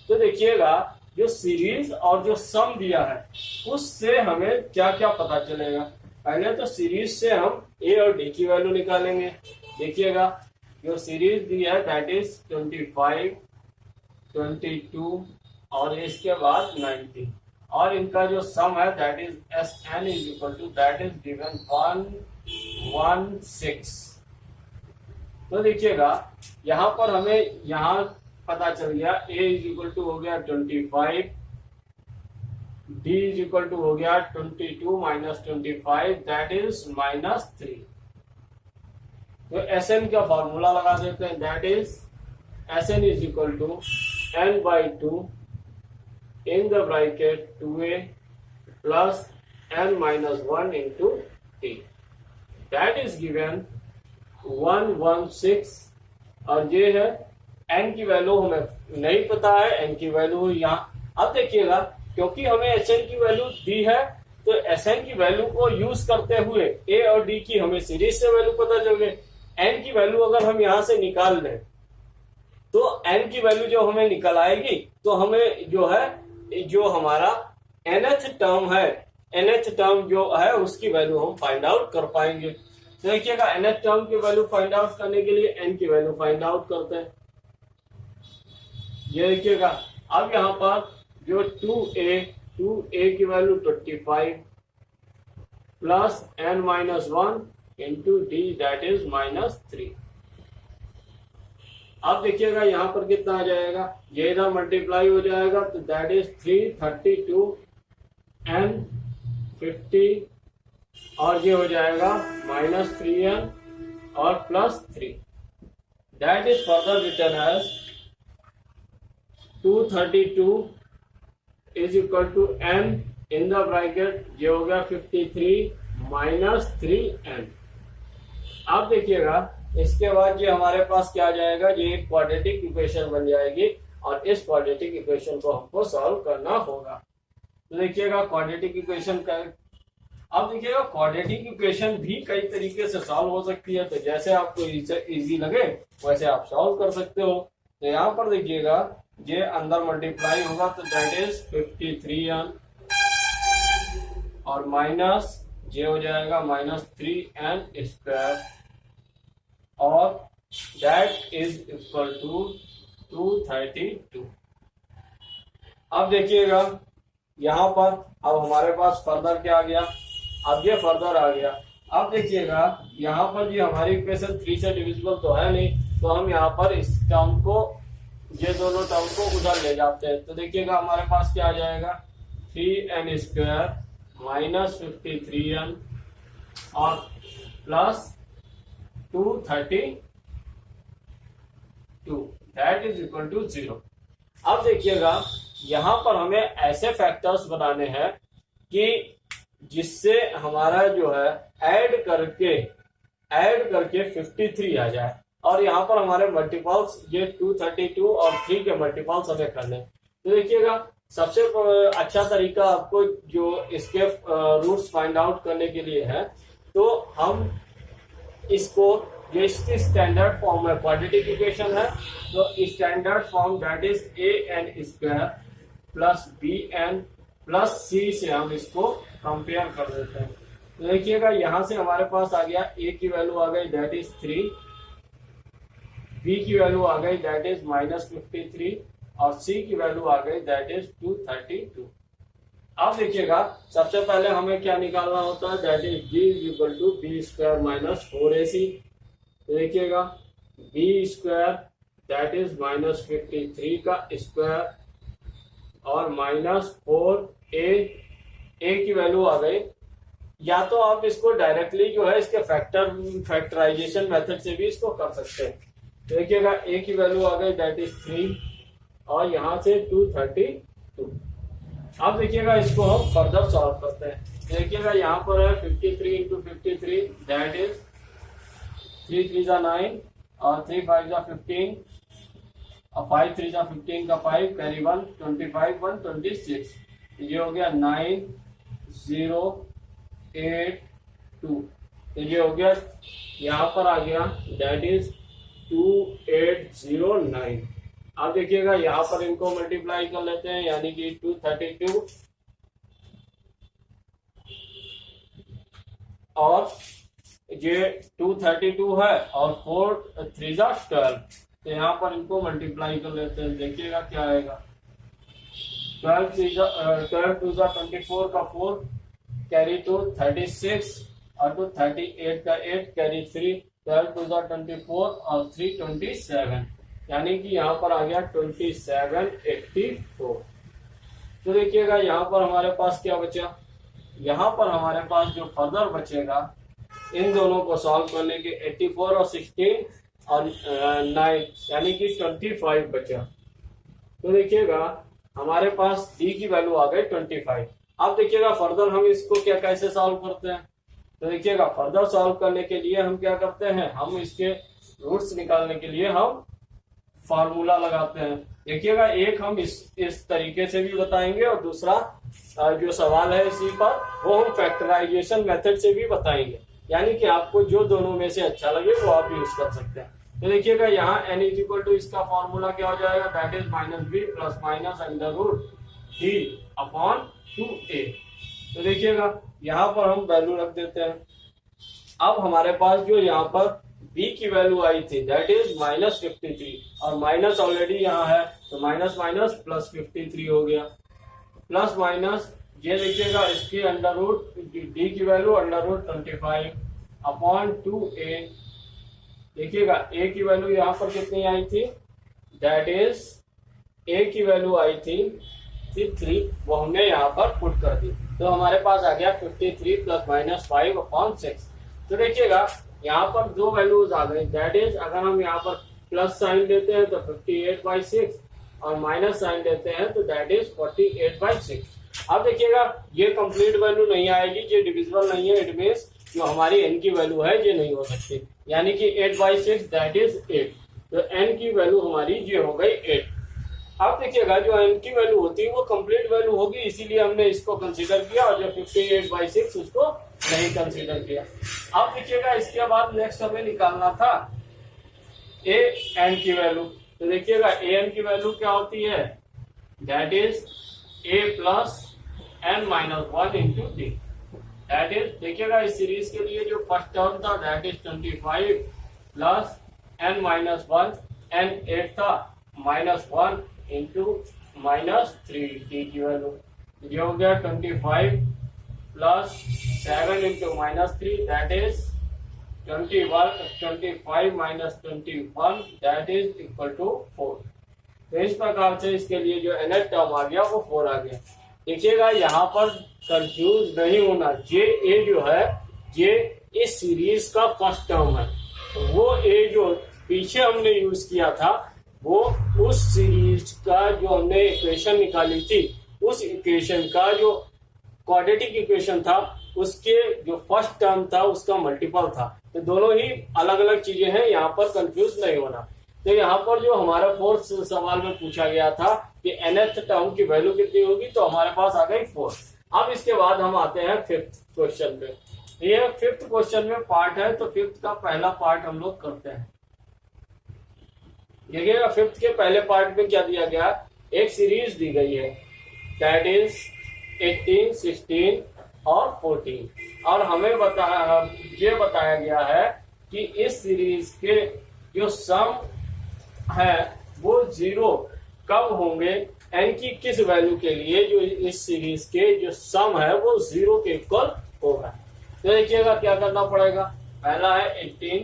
[SPEAKER 1] तो देखिएगा जो सीरीज और जो सम दिया है उससे हमें क्या क्या पता चलेगा। पहले तो सीरीज से हम A और D की वैल्यू निकालेंगे। देखिएगा जो सीरीज दी है दैट इज 25, 22 और इसके बाद 90, और इनका जो सम है that is Sn is equal to that is given 116। तो देखिएगा यहाँ पर हमें यहाँ पता चल गया A इज इक्वल टू हो गया 25, D इज इक्वल टू हो गया 22 - 25 दैट इज -3। तो Sn का फॉर्मूला लगा देते हैं, that is Sn is equal to n/2 in the bracket 2a plus n-1 into t, that is given 116, और ये है n की वैल्यू हमें नहीं पता है, n की वैल्यू यहाँ। अब देखिएगा क्योंकि हमें Sn की वैल्यू दी है तो Sn की वैल्यू को यूज करते हुए A और D की हमें सीरीज से वैल्यू पता चल गई। n की वैल्यू अगर हम यहाँ से निकाल लें तो n की वैल्यू जो हमें निकल आएगी, तो हमें जो है जो हमारा nth टर्म है, nth टर्म जो है उसकी वैल्यू हम फाइंड आउट कर पाएंगे। तो देखिएगा nth टर्म की वैल्यू फाइंड आउट करने के लिए n की वैल्यू फाइंड आउट करते हैं। ये देखिएगा अब यहाँ पर जो 2a की value 25 plus n-1 into d that is -3। अब देखिएगा यहाँ पर कितना आ जाएगा, ये इधर मल्टीप्लाई हो जाएगा तो दैट इज 332 n 50 और ये हो जाएगा -3n और +3 that is further written as 232 is equal to n in the bracket, ये हो गया 53 -3n। अब देखिएगा इसके बाद ये हमारे पास क्या आ जाएगा, ये एक क्वाड्रेटिक इक्वेशन बन जाएगी और इस क्वाड्रेटिक इक्वेशन को हमको सॉल्व करना होगा। तो देखिएगा क्वाड्रेटिक इक्वेशन का, अब देखिएगा क्वाड्रेटिक इक्वेशन भी कई तरीके से सॉल्व हो सकती है, तो जैसे आपको इजी लगे वैसे आप सॉल्व कर सकते हो। तो यहाँ पर देखिएगा ये अंदर मल्टीप्लाई होगा तो दैट इज 53n और माइनस ये हो जाएगा -3n² और दैट इज इक्वल टू 232। अब देखिएगा यहाँ पर अब हमारे पास फर्दर क्या आ गया, अब ये फर्दर आ गया। अब देखिएगा यहाँ पर ये हमारी इक्वेशन 3 से डिविजिबल तो है नहीं, तो हम यहाँ पर इस टर्म को, ये दोनों टर्म को उधर ले जाते हैं। तो देखिएगा हमारे पास क्या आ जाएगा 3n² -53n और +232 दैट इज इक्वल टू 0। अब देखिएगा यहाँ पर हमें ऐसे फैक्टर्स बनाने हैं कि जिससे हमारा जो है ऐड करके 53 आ जाए और यहाँ पर हमारे मल्टीपल्स ये 232 और 3 के मल्टीपल्स हमें करने। तो देखिएगा सबसे अच्छा तरीका आपको जो इसके रूट्स फाइंड आउट करने के लिए है, तो हम इसको जो इसकी स्टैंडर्ड फॉर्म है, क्वाड्रेटिक इक्वेशन है, तो standard form that is an² + bn + c से हम इसको कंपेयर कर देते हैं। तो देखिएगा यहां से हमारे पास आ गया a की वैल्यू आ गई दैट इज 3, b की वैल्यू आ गई दैट इज -53 और c की वैल्यू आ गई दैट इज 232। अब देखिएगा सबसे पहले हमें क्या निकालना होता है, that is b = b² - 4ac। देखिएगा b² दैट इज -53 का स्क्वायर और -4a, a की वैल्यू आ गई। या तो आप इसको डायरेक्टली जो है इसके फैक्टराइजेशन मेथड से भी इसको कर सकते हैं। देखिएगा a की वैल्यू आ गई दैट इज 3 और यहाँ से 232। अब देखिएगा इसको हम फर्दर सॉल्व करते हैं। देखिएगा यहाँ पर है 53 × 53 दैट इज 3 3 = 9 और 3 5 = 15 और 5 3 = 15 का 5 कैरी 1 25 1 26। ये हो गया 9082। तो ये हो गया, यहाँ पर आ गया दैट इज 2809। अब देखिएगा यहाँ पर इनको मल्टीप्लाई कर लेते हैं, यानी कि 232 और ये 232 है और 4 3 = 12। तो यहाँ पर इनको मल्टीप्लाई कर लेते हैं। देखिएगा क्या आएगा, 12 2 = 24 का 4 कैरी 2 36 और 2 38 का 8 कैरी 3 12 2 = 24 और 3 27, यानी कि यहाँ पर आ गया 2784। तो देखिएगा यहाँ पर हमारे पास क्या बचा, यहाँ पर हमारे पास जो फर्दर बचेगा इन दोनों को सॉल्व करने के 84 और 16 और 9 यानी कि 25 बचा। तो देखिएगा हमारे पास d की वैल्यू आ गई 25। अब देखिएगा फर्दर हम इसको क्या कैसे सॉल्व करते हैं। तो देखिएगा फर्दर सॉल्व करने के लिए हम क्या करते हैं, हम इसके रूट्स निकालने के लिए हम फार्मूला लगाते हैं। देखिएगा एक हम इस तरीके से भी बताएंगे और दूसरा जो सवाल है इसी पर वो हम फैक्टराइजेशन मेथड से भी बताएंगे, यानी कि आपको जो दोनों में से अच्छा लगे वो आप यूज कर सकते हैं। तो देखिएगा यहाँ n = इसका फॉर्मूला क्या हो जाएगा, दैट इज -b ± √d/2a। तो देखिएगा यहाँ पर हम वैल्यू रख देते हैं। अब हमारे पास जो यहाँ पर b की वैल्यू आई थी दैट इज -53 और माइनस ऑलरेडी यहाँ है तो माइनस +53 हो गया, प्लस माइनस ये देखिएगा इसकी √d की वैल्यू √25 अपॉन 2a। देखिएगा a की वैल्यू यहाँ पर कितनी आई थी, दैट इज a की वैल्यू आई थी 3, वो हमने यहाँ पर पुट कर दी, तो हमारे पास आ गया 53 प्लस माइनस 5 अपॉन 6। तो देखिएगा यहाँ पर दो वैल्यूज आ गई, दैट इज अगर हम यहाँ पर प्लस साइन देते हैं तो 58/6 और माइनस साइन देते हैं तो दैट इज 48/6। अब देखिएगा ये कंप्लीट वैल्यू नहीं आएगी, ये डिविजिबल नहीं है, इट मींस जो हमारी n की वैल्यू है ये नहीं हो सकती, यानी कि 8/6 दैट इज 8, तो n की वैल्यू हमारी ये हो गई 8। अब देखिएगा जो n की वैल्यू होती है वो कंप्लीट वैल्यू होगी, इसीलिए हमने इसको कंसीडर किया, और जो 58/6 उसको नहीं कंसीडर किया। अब देखिएगा इसके बाद नेक्स्ट हमें निकालना था a n की वैल्यू। तो देखिएगा a n की वैल्यू क्या होती है, that is a plus n minus 1 into d. That is देखिएगा इस सीरीज के लिए जो फर्स्ट टर्म था that is 25 plus n minus 1, n 8 था, माइनस 1 इंटू माइनस 3 डी की वैल्यू, ये हो गया 25 plus 7 into minus 3 that is 25 minus 21 that is equal to 4। तो इस प्रकार से इसके लिए जो nth टर्म आ गया वो 4 आ गया। देखिएगा यहाँ पर कंफ्यूज नहीं होना, ये a जो है ये इस सीरीज का फर्स्ट टर्म है, तो वो a जो पीछे हमने यूज किया था वो उस सीरीज का जो हमने इक्वेशन निकाली थी उस इक्वेशन का जो क्वाड्रेटिक इक्वेशन था उसके जो फर्स्ट टर्म था उसका मल्टीपल था, तो दोनों ही अलग अलग चीजें हैं, यहाँ पर कंफ्यूज नहीं होना। तो यहाँ पर जो हमारा फोर्थ सवाल में पूछा गया था कि nth टर्म की वैल्यू कितनी होगी, तो हमारे पास आ गई 4। अब इसके बाद हम आते हैं फिफ्थ क्वेश्चन पे। ये फिफ्थ क्वेश्चन में पार्ट है, तो फिफ्थ का पहला पार्ट हम लोग करते हैं। देखिएगा फिफ्थ के पहले पार्ट में क्या दिया गया, एक सीरीज दी गई है दैट इज 18, 16 और 14, और हमें ये बताया गया है कि इस सीरीज के जो सम है वो 0 कब होंगे, n की किस वैल्यू के लिए जो इस सीरीज के जो सम है वो 0 के इक्वल होगा। तो देखिएगा क्या करना पड़ेगा, पहला है 18,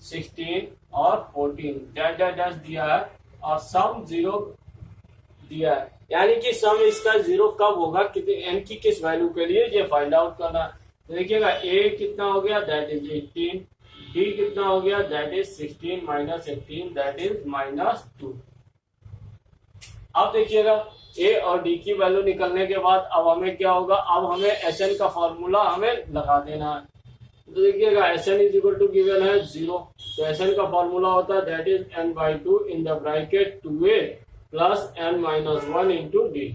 [SPEAKER 1] 16 और 14 डैश डैश डैश दिया है और सम 0 दिया है, यानी कि सम इसका 0 कब होगा, n की किस वैल्यू के लिए ये फाइंड आउट करना है। तो देखिएगा a कितना हो गया, दैट इज 18, d कितना हो गया, that is 16 minus 18 that is minus 2। अब देखिएगा a और d की वैल्यू निकलने के बाद अब हमें क्या होगा, अब हमें Sn का फॉर्मूला हमें लगा देना है। तो देखिएगा Sn is equal to given है 0, तो Sn का फॉर्मूला होता है that is n/2 in the bracket 2a plus n minus 1 into d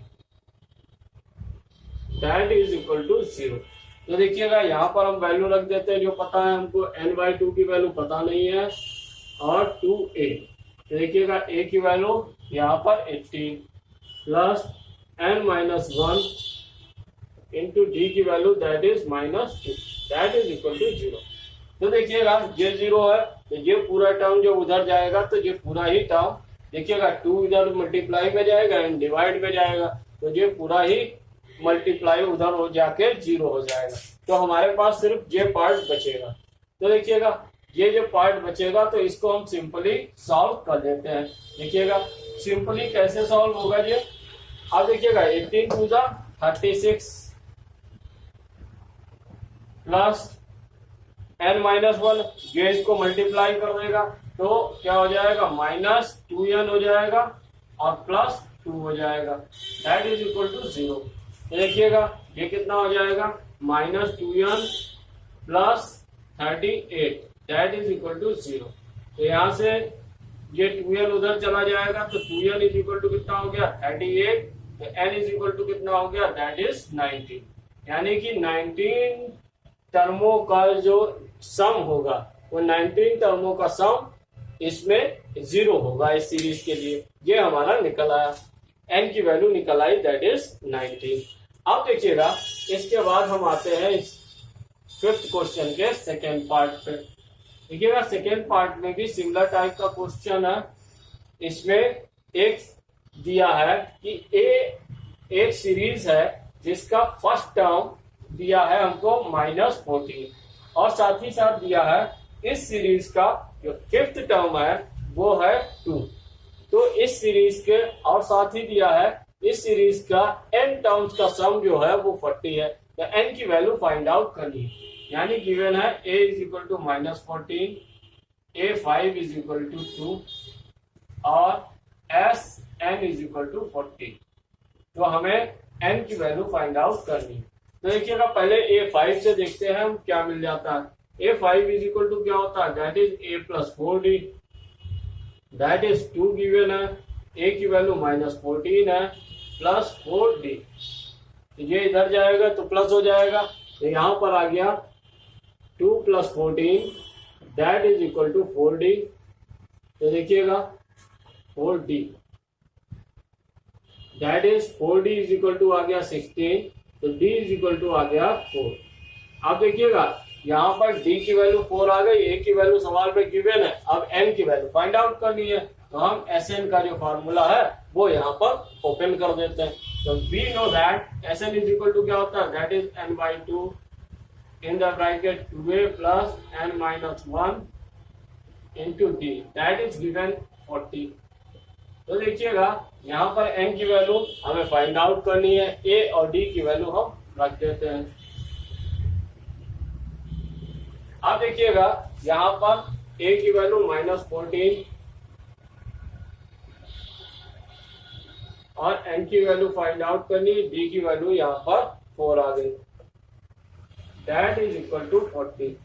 [SPEAKER 1] that is equal to 0। तो देखिएगा यहाँ पर हम वैल्यू रख देते हैं जो पता है हमको, n/2 की वैल्यू पता नहीं है और 2a। तो देखिएगा a की वैल्यू यहाँ पर 18 plus n minus 1 into D की value that is minus 2 that is equal to 0। तो देखिएगा ये 0 है तो ये पूरा टर्म जो उधर जाएगा तो ये पूरा ही टर्म, देखिएगा 2 इधर मल्टीप्लाई में जाएगा एंड डिवाइड में जाएगा, तो ये पूरा ही मल्टीप्लाई उधर हो जाके 0 हो जाएगा, तो हमारे पास सिर्फ ये पार्ट बचेगा। तो देखिएगा ये जो पार्ट बचेगा तो इसको हम सिंपली सॉल्व कर देते हैं। देखिएगा सिंपली कैसे सॉल्व होगा ये, अब देखिएगा 18 टू जा 36 प्लस n माइनस 1, ये इसको मल्टीप्लाई कर देगा तो क्या हो जाएगा, माइनस 2n हो जाएगा और प्लस 2 हो जाएगा दैट इज इक्वल टू 0। देखिएगा ये कितना हो जाएगा, minus 2n plus 38 that is equal to 0। तो यहाँ से ये 2n उधर चला जाएगा तो 2n इज इक्वल टू कितना हो गया 38, तो n इज इक्वल टू कितना हो गया दैट इज 19, यानी कि 19 टर्मों का जो सम होगा वो 19 टर्मों का सम इसमें 0 होगा इस सीरीज के लिए, ये हमारा निकल आया, n की वैल्यू निकल आई दैट इज 19। अब देखिएगा इसके बाद हम आते हैं इस फिफ्थ क्वेश्चन के सेकेंड पार्ट पे। देखिएगा सेकेंड पार्ट में भी सिमिलर टाइप का क्वेश्चन है, इसमें एक दिया है कि एक सीरीज है जिसका फर्स्ट टर्म दिया है हमको -14 और साथ ही साथ दिया है इस सीरीज का जो फिफ्थ टर्म है वो है 2। तो इस सीरीज के और साथ ही दिया है इस सीरीज का n टर्म्स का सम जो है वो 40 है। तो n की वैल्यू फाइंड आउट करनी है, यानी गिवन है a is equal to -14, a5 is equal to 2 और sn इज इक्वल टू 40। तो हमें n की वैल्यू फाइंड आउट करनी है। तो देखिएगा पहले a5 से देखते हैं हम क्या मिल जाता है। a5 इज इक्वल टू क्या होता है, that is a plus 4d, that is 2 given है, a की वैल्यू -14 है प्लस 4d। ये इधर जाएगा तो प्लस हो जाएगा, तो यहां पर आ गया 2 plus 14 that is equal to 4d। तो देखिएगा 4d that is 4d is equal to आ गया 16, तो d इज इक्वल टू आ गया 4। अब देखिएगा यहाँ पर d की वैल्यू 4 आ गई, a की वैल्यू सवाल में गिवन है, अब n की वैल्यू फाइंड आउट करनी है। तो हम Sn का जो फॉर्मूला है वो यहाँ पर ओपन कर देते हैं। तो we know that Sn is equal to क्या होता है, that is n/2 in the bracket 2a plus n-1 into d, that is given 40। तो देखिएगा यहाँ पर n की वैल्यू हमें फाइंड आउट करनी है, a और d की वैल्यू हम रख देते हैं। अब देखिएगा यहाँ पर a की वैल्यू -14 और n की वैल्यू फाइंड आउट करनी है, d की वैल्यू यहाँ पर 4 आ गई, दैट इज इक्वल टू 40।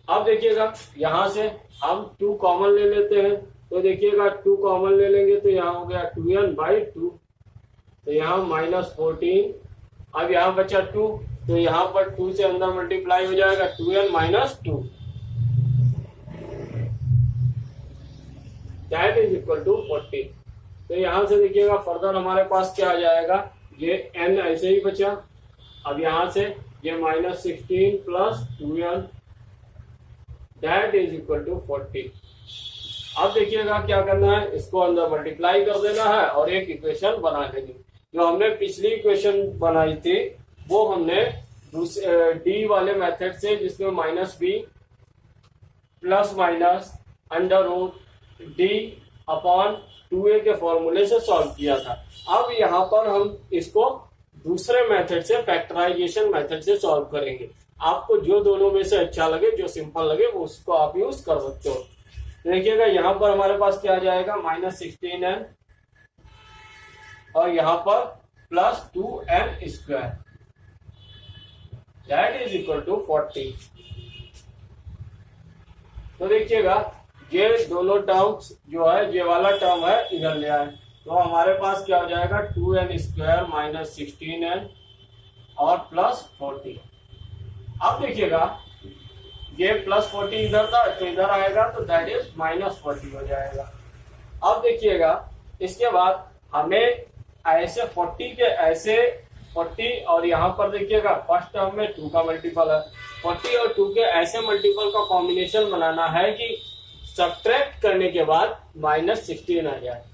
[SPEAKER 1] अब देखिएगा यहाँ से हम 2 कॉमन ले लेते हैं। तो देखिएगा 2 कॉमन ले लेंगे तो यहाँ हो गया 2n/2, तो यहाँ -14, अब यहाँ बचा 2, तो यहाँ पर 2 से अंदर मल्टीप्लाई हो जाएगा 2n-2, that is equal to 40। तो यहाँ से देखिएगा फर्दर हमारे पास क्या आ जाएगा, ये n ऐसे ही बचा, अब यहाँ से ये -16 plus 2n that is equal to 40। अब देखिएगा क्या करना है, इसको अंदर मल्टीप्लाई कर देना है और एक इक्वेशन बना लेंगे। जो हमने पिछली इक्वेशन बनाई थी वो हमने डी वाले मेथड से, जिसमें -b प्लस माइनस √d/2a के फॉर्मूले से सॉल्व किया था। अब यहाँ पर हम इसको दूसरे मेथड से, फैक्टराइजेशन मेथड से सॉल्व करेंगे। आपको जो दोनों में से अच्छा लगे, जो सिंपल लगे, वो उसको आप यूज कर सकते हो। देखिएगा यहाँ पर हमारे पास क्या आ जाएगा, -16n और यहाँ पर plus 2n² that is equal to 40। तो देखिएगा ये दोनों टर्म्स जो है, ये वाला टर्म है इधर ले आए, तो हमारे पास क्या हो जाएगा 2n² -16n और प्लस 40। अब देखिएगा ये प्लस 40 इधर था तो इधर आएगा तो दैट इज -40 हो जाएगा। अब देखिएगा इसके बाद हमें ऐसे 40 के ऐसे 40 और यहाँ पर देखिएगा फर्स्ट टर्म में 2 का मल्टीपल है, 40 और 2 के ऐसे मल्टीपल का कॉम्बिनेशन बनाना है कि सब्ट्रैक्ट करने के बाद -16 आ जाए।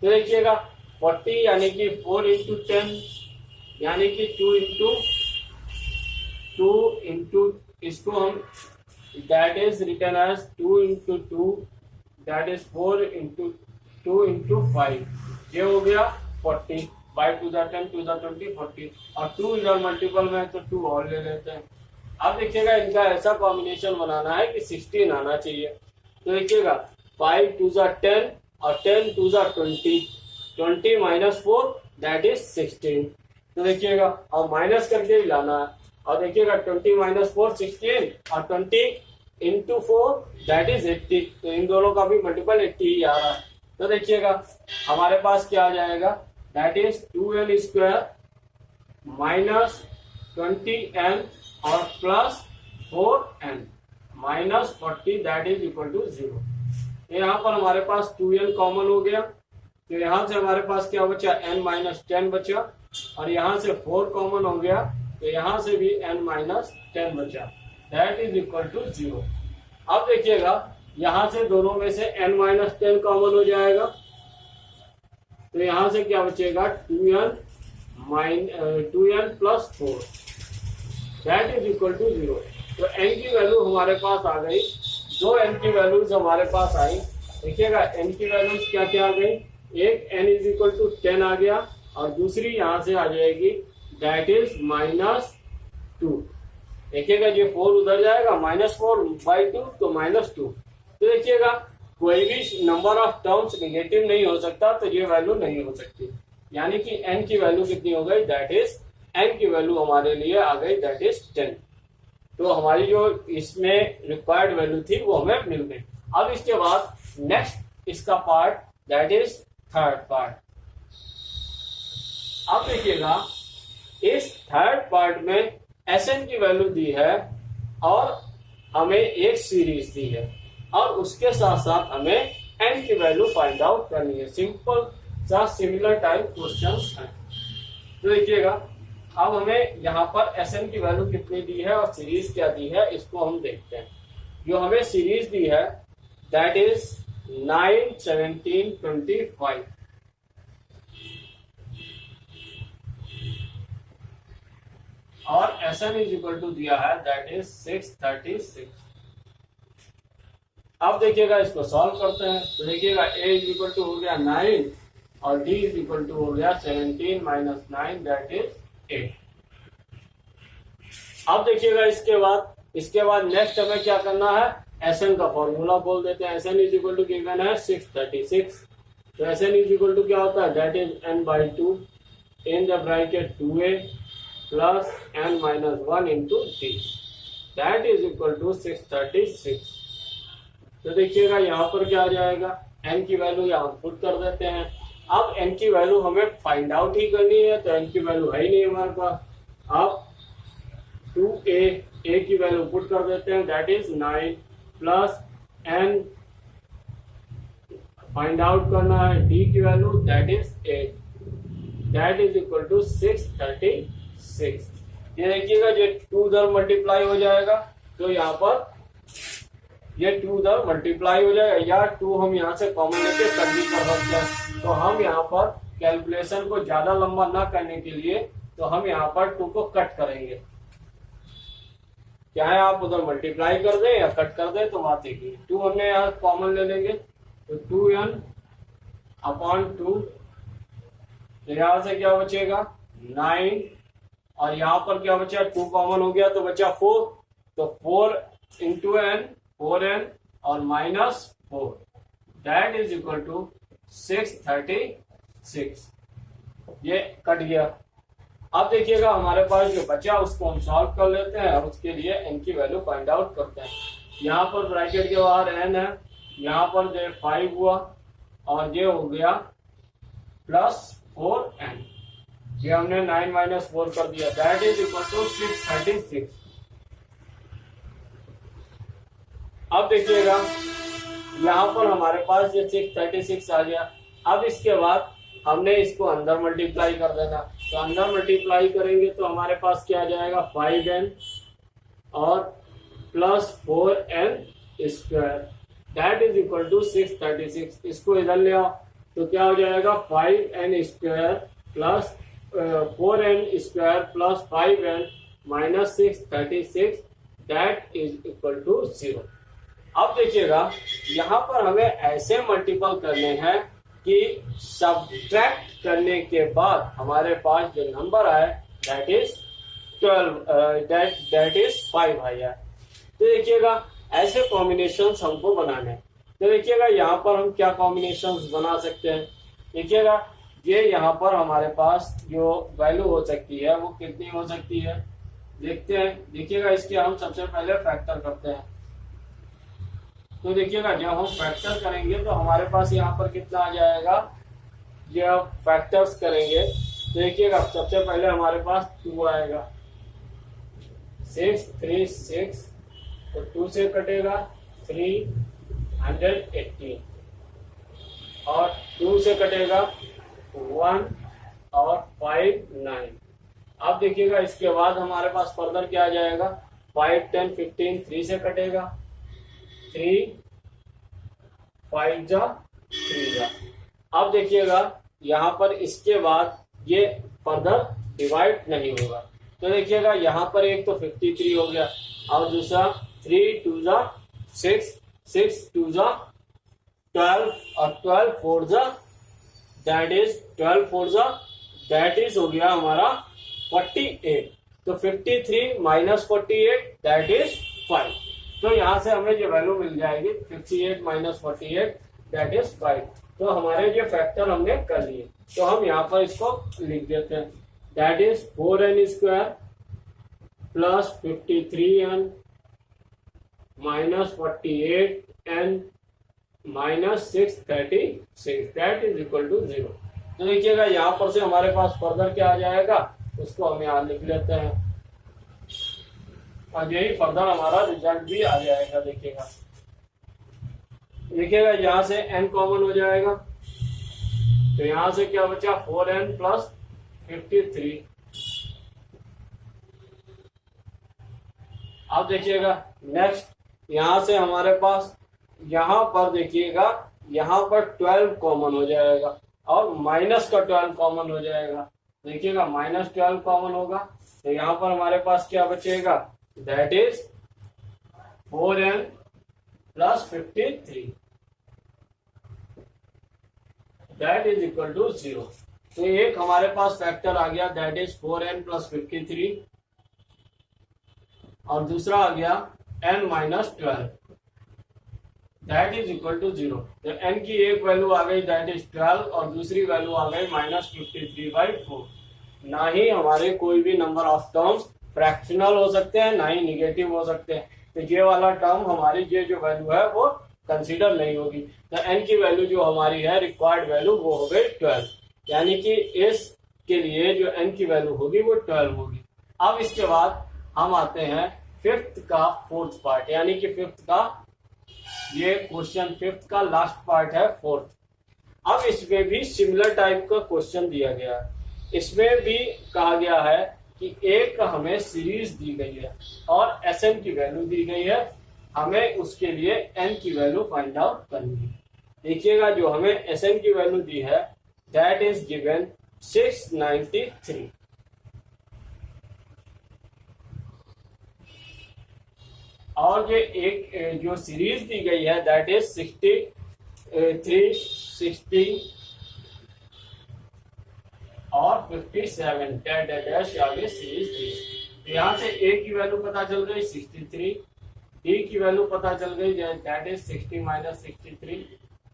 [SPEAKER 1] तो देखिएगा 40 यानी कि 4 इंटू 10 यानी कि 2 इंटू इसको हम that is written as 2 into 2 that is 4 into 2 into 5, ये हो गया 40, 5 to the 10 to the 20 40 और 2 इधर मल्टीपल में तो 2 और ले लेते हैं। अब देखिएगा इनका ऐसा कॉम्बिनेशन बनाना है कि 16 आना चाहिए। तो देखिएगा 5 to the 10 और 10 to the 20, 20 minus 4 that is 16। तो देखिएगा और माइनस करके ही लाना है, और देखिएगा 20 minus 4 16 और 20 into 4 दैट इज 80, तो इन दोनों का भी मल्टीपल 80 ही आ रहा है। तो देखिएगा हमारे पास क्या आ जाएगा, that is 2n² minus 20n और plus 4n minus 40 that is equal to 0। तो यहाँ पर हमारे पास 2n कॉमन हो गया, तो यहाँ से हमारे पास क्या बचा, n-10 बचा, और यहाँ से 4 कॉमन हो गया तो यहाँ से भी n-10 बचा, दैट इज इक्वल टू 0। अब देखिएगा यहाँ से दोनों में से n-10 कॉमन हो जाएगा, तो यहाँ से क्या बचेगा 2n plus 4 that is equal to 0। तो n की वैल्यू हमारे पास आ गई, दो n की वैल्यूज हमारे पास आई। देखिएगा n की वैल्यूज क्या क्या आ गई, एक n इज इक्वल टू 10 आ गया और दूसरी यहां से आ जाएगी दैट इज -2। देखिएगा ये 4 उधर जाएगा, -4/2 तो -2। तो देखिएगा कोई भी नंबर ऑफ टर्म्स निगेटिव नहीं हो सकता, तो ये वैल्यू नहीं हो सकती। यानी कि n की वैल्यू कितनी हो गई, दैट इज n की वैल्यू हमारे लिए आ गई दैट इज 10। तो हमारी जो इसमें रिक्वायर्ड वैल्यू थी वो हमें मिल गई। अब इसके बाद नेक्स्ट इसका part that is third part. अब देखिएगा इस थर्ड पार्ट में Sn की वैल्यू दी है और हमें एक सीरीज दी है और उसके साथ साथ हमें n की वैल्यू फाइंड आउट करनी है। सिंपल सा सिमिलर टाइप क्वेश्चंस हैं। तो देखिएगा अब हमें यहाँ पर Sn की वैल्यू कितनी दी है और सीरीज क्या दी है, इसको हम देखते हैं। जो हमें सीरीज दी है दैट इज 9, 17, 25 और Sn इज इक्वल टू दिया है दैट इज 636। अब देखिएगा इसको सॉल्व करते हैं। तो देखिएगा a इज इक्वल टू हो गया 9 और d इज इक्वल टू हो गया 17 - 9 दैट इज 8। अब देखिएगा इसके बाद नेक्स्ट हमें क्या करना है, Sn का फॉर्मूला बोल देते हैं। Sn is equal to given है 636। तो Sn इज इक्वल टू क्या होता है, that is n/2 in the bracket 2a plus n - 1 into d that is equal to 636। तो देखिएगा यहाँ पर क्या आ जाएगा, n की वैल्यू यहाँ पुट कर देते हैं। अब n की वैल्यू हमें फाइंड आउट ही करनी है, तो n की वैल्यू है ही नहीं हमारे पास। अब 2a की वैल्यू पुट कर देते हैं that is 9 plus n find out करना है d की value that is 8 that is equal to 636। ये देखिएगा ये 2 उधर मल्टीप्लाई हो जाएगा, तो यहाँ पर ये 2 उधर मल्टीप्लाई हो जाएगा, या 2 हम यहाँ से कॉमन लेके कर भी कर सकते हैं। तो हम यहाँ पर कैलकुलेशन को ज्यादा लंबा ना करने के लिए तो हम यहाँ पर 2 को कट करेंगे। चाहे आप उधर मल्टीप्लाई कर दें या कट कर दें तो बात एक ही। 2 हमने यहाँ कॉमन ले लेंगे तो 2n/2, तो यहाँ से क्या बचेगा 9 और यहाँ पर क्या बचा 2 कॉमन हो गया तो बचा 4, तो 4 इंटू n 4n और -4 दैट इज इक्वल टू 636। ये कट गया। अब देखिएगा हमारे पास जो बचा उसको हम सॉल्व कर लेते हैं और उसके लिए n की वैल्यू फाइंड आउट करते हैं। यहाँ पर ब्रैकेट के बाहर n है, यहाँ पर जो 5 हुआ और ये हो गया +4n, ये हमने 9 - 4 कर दिया दैट इज इक्वल टू 636। अब देखिएगा यहाँ पर हमारे पास ये 636 आ गया। अब इसके बाद हमने इसको अंदर मल्टीप्लाई कर देना, तो अंदर मल्टीप्लाई करेंगे तो हमारे पास क्या आ जाएगा 5n और +4n² that is equal to 636। इसको इधर ले आओ तो क्या हो जाएगा 5n² plus 4n² plus 5n - 636 that is equal to 0। अब देखिएगा यहाँ पर हमें ऐसे मल्टीपल करने हैं कि सब्ट्रैक्ट करने के बाद हमारे पास जो नंबर आए दैट इज 5 आया। तो देखिएगा ऐसे कॉम्बिनेशंस हमको बनाने हैं। तो देखिएगा यहाँ पर हम क्या कॉम्बिनेशंस बना सकते हैं। देखिएगा ये यहाँ पर हमारे पास जो वैल्यू हो सकती है वो कितनी हो सकती है देखते हैं। देखिएगा इसके हम सबसे पहले फैक्टर करते हैं। तो देखिएगा जब हम फैक्टर करेंगे तो हमारे पास यहाँ पर कितना आ जाएगा, जब फैक्टर्स करेंगे तो देखिएगा सबसे पहले हमारे पास 2 आएगा 6 3 6, तो 2 से कटेगा 318 और 2 से कटेगा 1 और 5 9। अब देखिएगा इसके बाद हमारे पास फर्दर क्या आ जाएगा 5 10 15, 3 से कटेगा 3 5 जा 3 जा। अब देखिएगा यहाँ पर इसके बाद ये फर्दर डिवाइड नहीं होगा। तो देखिएगा यहाँ पर एक तो 53 हो गया, और दूसरा 3 2 जा 6, 6 2 जा 12 और 12 4 जा दैट इज 12 4 जा दैट इज हो गया हमारा 48। तो 53 माइनस 48 दैट इज 5। तो यहाँ से हमें जो वैल्यू मिल जाएगी 58 माइनस 48 दैट इज 5। तो हमारे जो फैक्टर हमने कर लिए, तो हम यहाँ पर इसको लिख देते हैं that is 4n square plus 53n minus 48n minus 636 that is equal to 0। तो देखिएगा यहाँ पर से हमारे पास फर्दर क्या आ जाएगा, उसको हम यहाँ लिख लेते हैं और यही फर्दर हमारा रिजल्ट भी आ जाएगा। देखिएगा यहाँ से n कॉमन हो जाएगा, तो यहाँ से क्या बचा 4n प्लस 53। अब देखिएगा नेक्स्ट यहाँ से हमारे पास यहाँ पर देखिएगा यहाँ पर 12 कॉमन हो जाएगा और माइनस का 12 कॉमन हो जाएगा। देखिएगा माइनस 12 कॉमन होगा, तो यहाँ पर हमारे पास क्या बचेगा that is 4n plus 53 that is equal to 0। तो एक हमारे पास फैक्टर आ गया दैट इज 4n प्लस 53 और दूसरा आ गया n minus 12 that is equal to 0। तो n की एक वैल्यू आ गई दैट इज 12 और दूसरी वैल्यू आ गई माइनस 53/4। ना ही हमारे कोई भी नंबर ऑफ टर्म्स फ्रैक्शनल हो सकते हैं, ना ही निगेटिव हो सकते हैं। तो ये वाला टर्म हमारी ये जो वैल्यू है वो कंसीडर नहीं होगी। तो n की वैल्यू जो हमारी है रिक्वायर्ड वैल्यू वो हो गई 12, यानी कि इस के लिए जो n की वैल्यू होगी वो 12 होगी। अब इसके बाद हम आते हैं फिफ्थ का फोर्थ पार्ट, यानी कि फिफ्थ का ये क्वेश्चन फिफ्थ का लास्ट पार्ट है फोर्थ। अब इसमें भी सिमिलर टाइप का क्वेश्चन दिया गया है। इसमें भी कहा गया है कि एक हमें सीरीज दी गई है और Sn की वैल्यू दी गई है, हमें उसके लिए n की वैल्यू फाइंड आउट करनी है। देखिएगा जो हमें Sn की वैल्यू दी है दैट इज गिवन 693 और ये एक जो सीरीज दी गई है दैट इज 63 60 और 57 डैश आगे सीरीज दी। यहाँ से a की वैल्यू पता चल गई 63, d की वैल्यू पता चल गई that is 60 minus 63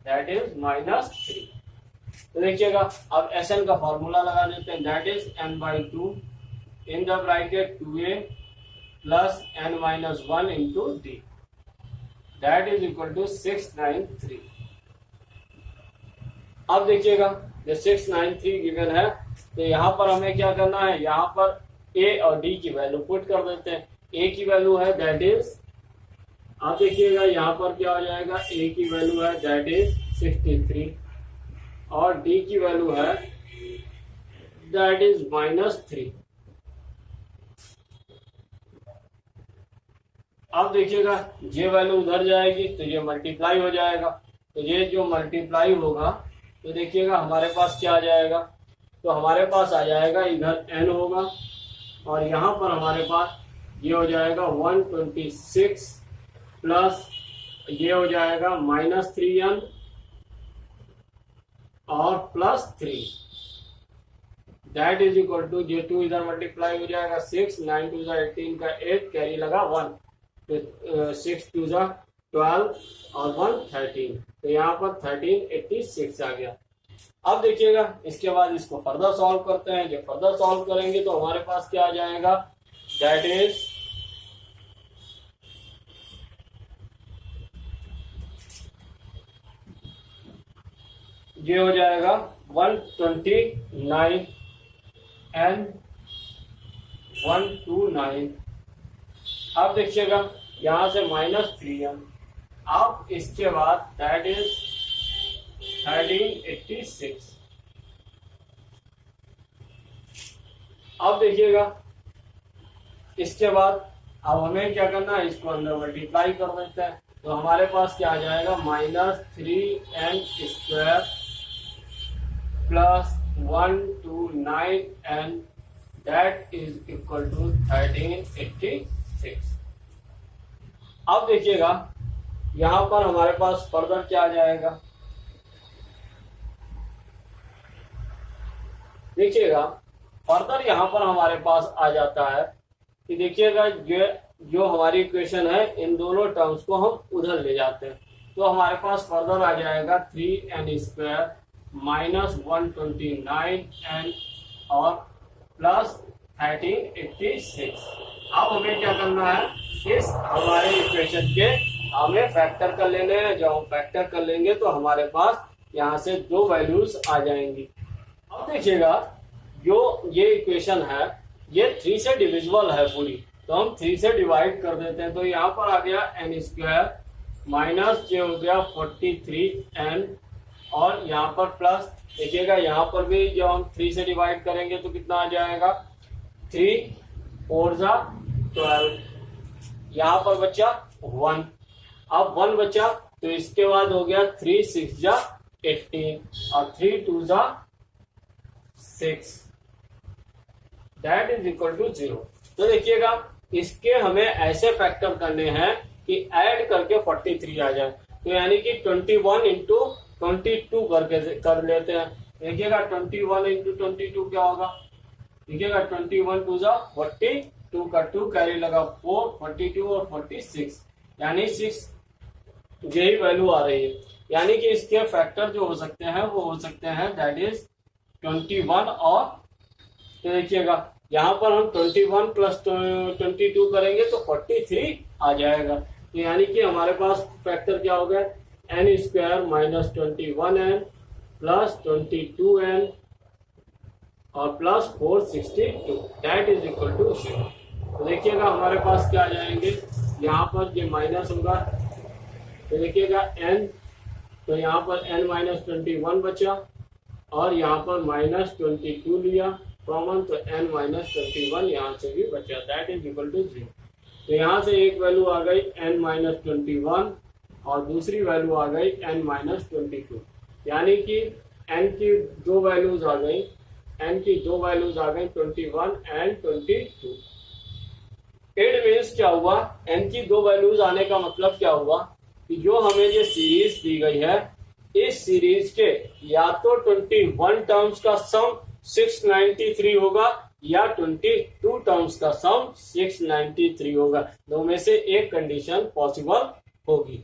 [SPEAKER 1] that is minus 3। तो देखिएगा अब Sn का फॉर्मूला लगा देते हैं that is n/2 in the bracket 2a plus n minus 1 into d that is equal to 693। अब देखिएगा जो 693 गिवन है, तो यहाँ पर हमें क्या करना है, यहाँ पर a और d की वैल्यू पुट कर देते हैं। a की वैल्यू है दैट इज, अब देखिएगा यहाँ पर क्या हो जाएगा, a की वैल्यू है दैट इज 63 और d की वैल्यू है दैट इज माइनस 3। अब देखिएगा ये वैल्यू उधर जाएगी तो ये मल्टीप्लाई हो जाएगा, तो ये जो मल्टीप्लाई होगा तो देखिएगा हमारे पास क्या आ जाएगा, तो हमारे पास आ जाएगा इधर n होगा और यहाँ पर हमारे पास ये हो जाएगा 126 प्लस ये हो जाएगा माइनस 3n और plus 3 that is equal to ये 2 इधर मल्टीप्लाई हो जाएगा 6 9 2 18 का 8 कैरी लगा 1 तो 6 2 12 और 1 13, तो यहाँ पर 1386 आ गया। अब देखिएगा इसके बाद इसको फर्दर सॉल्व करते हैं। जब फर्दर सॉल्व करेंगे तो हमारे पास क्या आ जाएगा दैट इज ये हो जाएगा 129 and 129। अब देखिएगा यहाँ से माइनस 3n, अब इसके बाद दैट इज 1386। अब देखिएगा इसके बाद अब हमें क्या करना है, इसको अंदर मल्टीप्लाई कर देते हैं, तो हमारे पास क्या आ जाएगा minus 3n square plus 129n that is equal to 1386। अब देखिएगा यहाँ पर हमारे पास फर्दर क्या आ जाएगा, देखिएगा फर्दर यहाँ पर हमारे पास आ जाता है कि देखिएगा ये जो हमारी इक्वेशन है इन दोनों टर्म्स को हम उधर ले जाते हैं, तो हमारे पास फर्दर आ जाएगा 3n² माइनस 129n और प्लस 1386। अब हमें क्या करना है, इस हमारे इक्वेशन के हमें फैक्टर कर लेने हैं। जब हम फैक्टर कर लेंगे तो हमारे पास यहाँ से दो वैल्यूज आ जाएंगी। अब देखिएगा जो ये इक्वेशन है ये 3 से डिविजिबल है पूरी, तो हम 3 से डिवाइड कर देते हैं। तो यहाँ पर आ गया n² माइनस ये हो गया 43n और यहाँ पर प्लस देखिएगा यहाँ पर भी जब हम 3 से डिवाइड करेंगे तो कितना आ जाएगा, 3 4 जा 12, यहाँ पर बचा 1, अब 1 बचा तो इसके बाद हो गया 3 6 जा 18 और 3 2 जा 6, दैट इज इक्वल टू 0। तो देखिएगा इसके हमें ऐसे फैक्टर करने हैं कि ऐड करके 43 आ जाए, तो यानी कि 21 इंटू 22 करके कर लेते हैं। देखिएगा 21 इंटू 22 क्या होगा, देखिएगा 21 2 जा 42 का 2 कैरी लगा 4, 42 और 46 यानी 6 यही वैल्यू आ रही है। यानी कि इसके फैक्टर जो हो सकते हैं वो हो सकते हैं दैट इज 21 और तो देखिएगा यहाँ पर हम 21 प्लस 22 करेंगे तो 43 आ जाएगा। तो यानी कि हमारे पास फैक्टर क्या हो गया, n² minus 21n plus 22n और plus 462 that is equal to 0। तो देखिएगा हमारे पास क्या आ जाएंगे, यहाँ पर ये माइनस होगा तो देखिएगा n, तो यहाँ पर n माइनस 21 बचा और यहाँ पर माइनस 22 लिया कॉमन, तो n माइनस 21 यहाँ से भी बचा दैट इज इक्वल टू 0। तो यहाँ से एक वैल्यू आ गई n माइनस 21 और दूसरी वैल्यू आ गई n माइनस 22, यानी कि n की दो वैल्यूज आ गई, n की दो वैल्यूज आ गई 21 एंड 22। इट मीन्स क्या हुआ, n की दो वैल्यूज आने का मतलब क्या हुआ कि जो हमें ये सीरीज दी गई है इस सीरीज के या तो 21 टर्म्स का सम 693 होगा या 22 टर्म्स का सम 693 होगा, दो में से एक कंडीशन पॉसिबल होगी।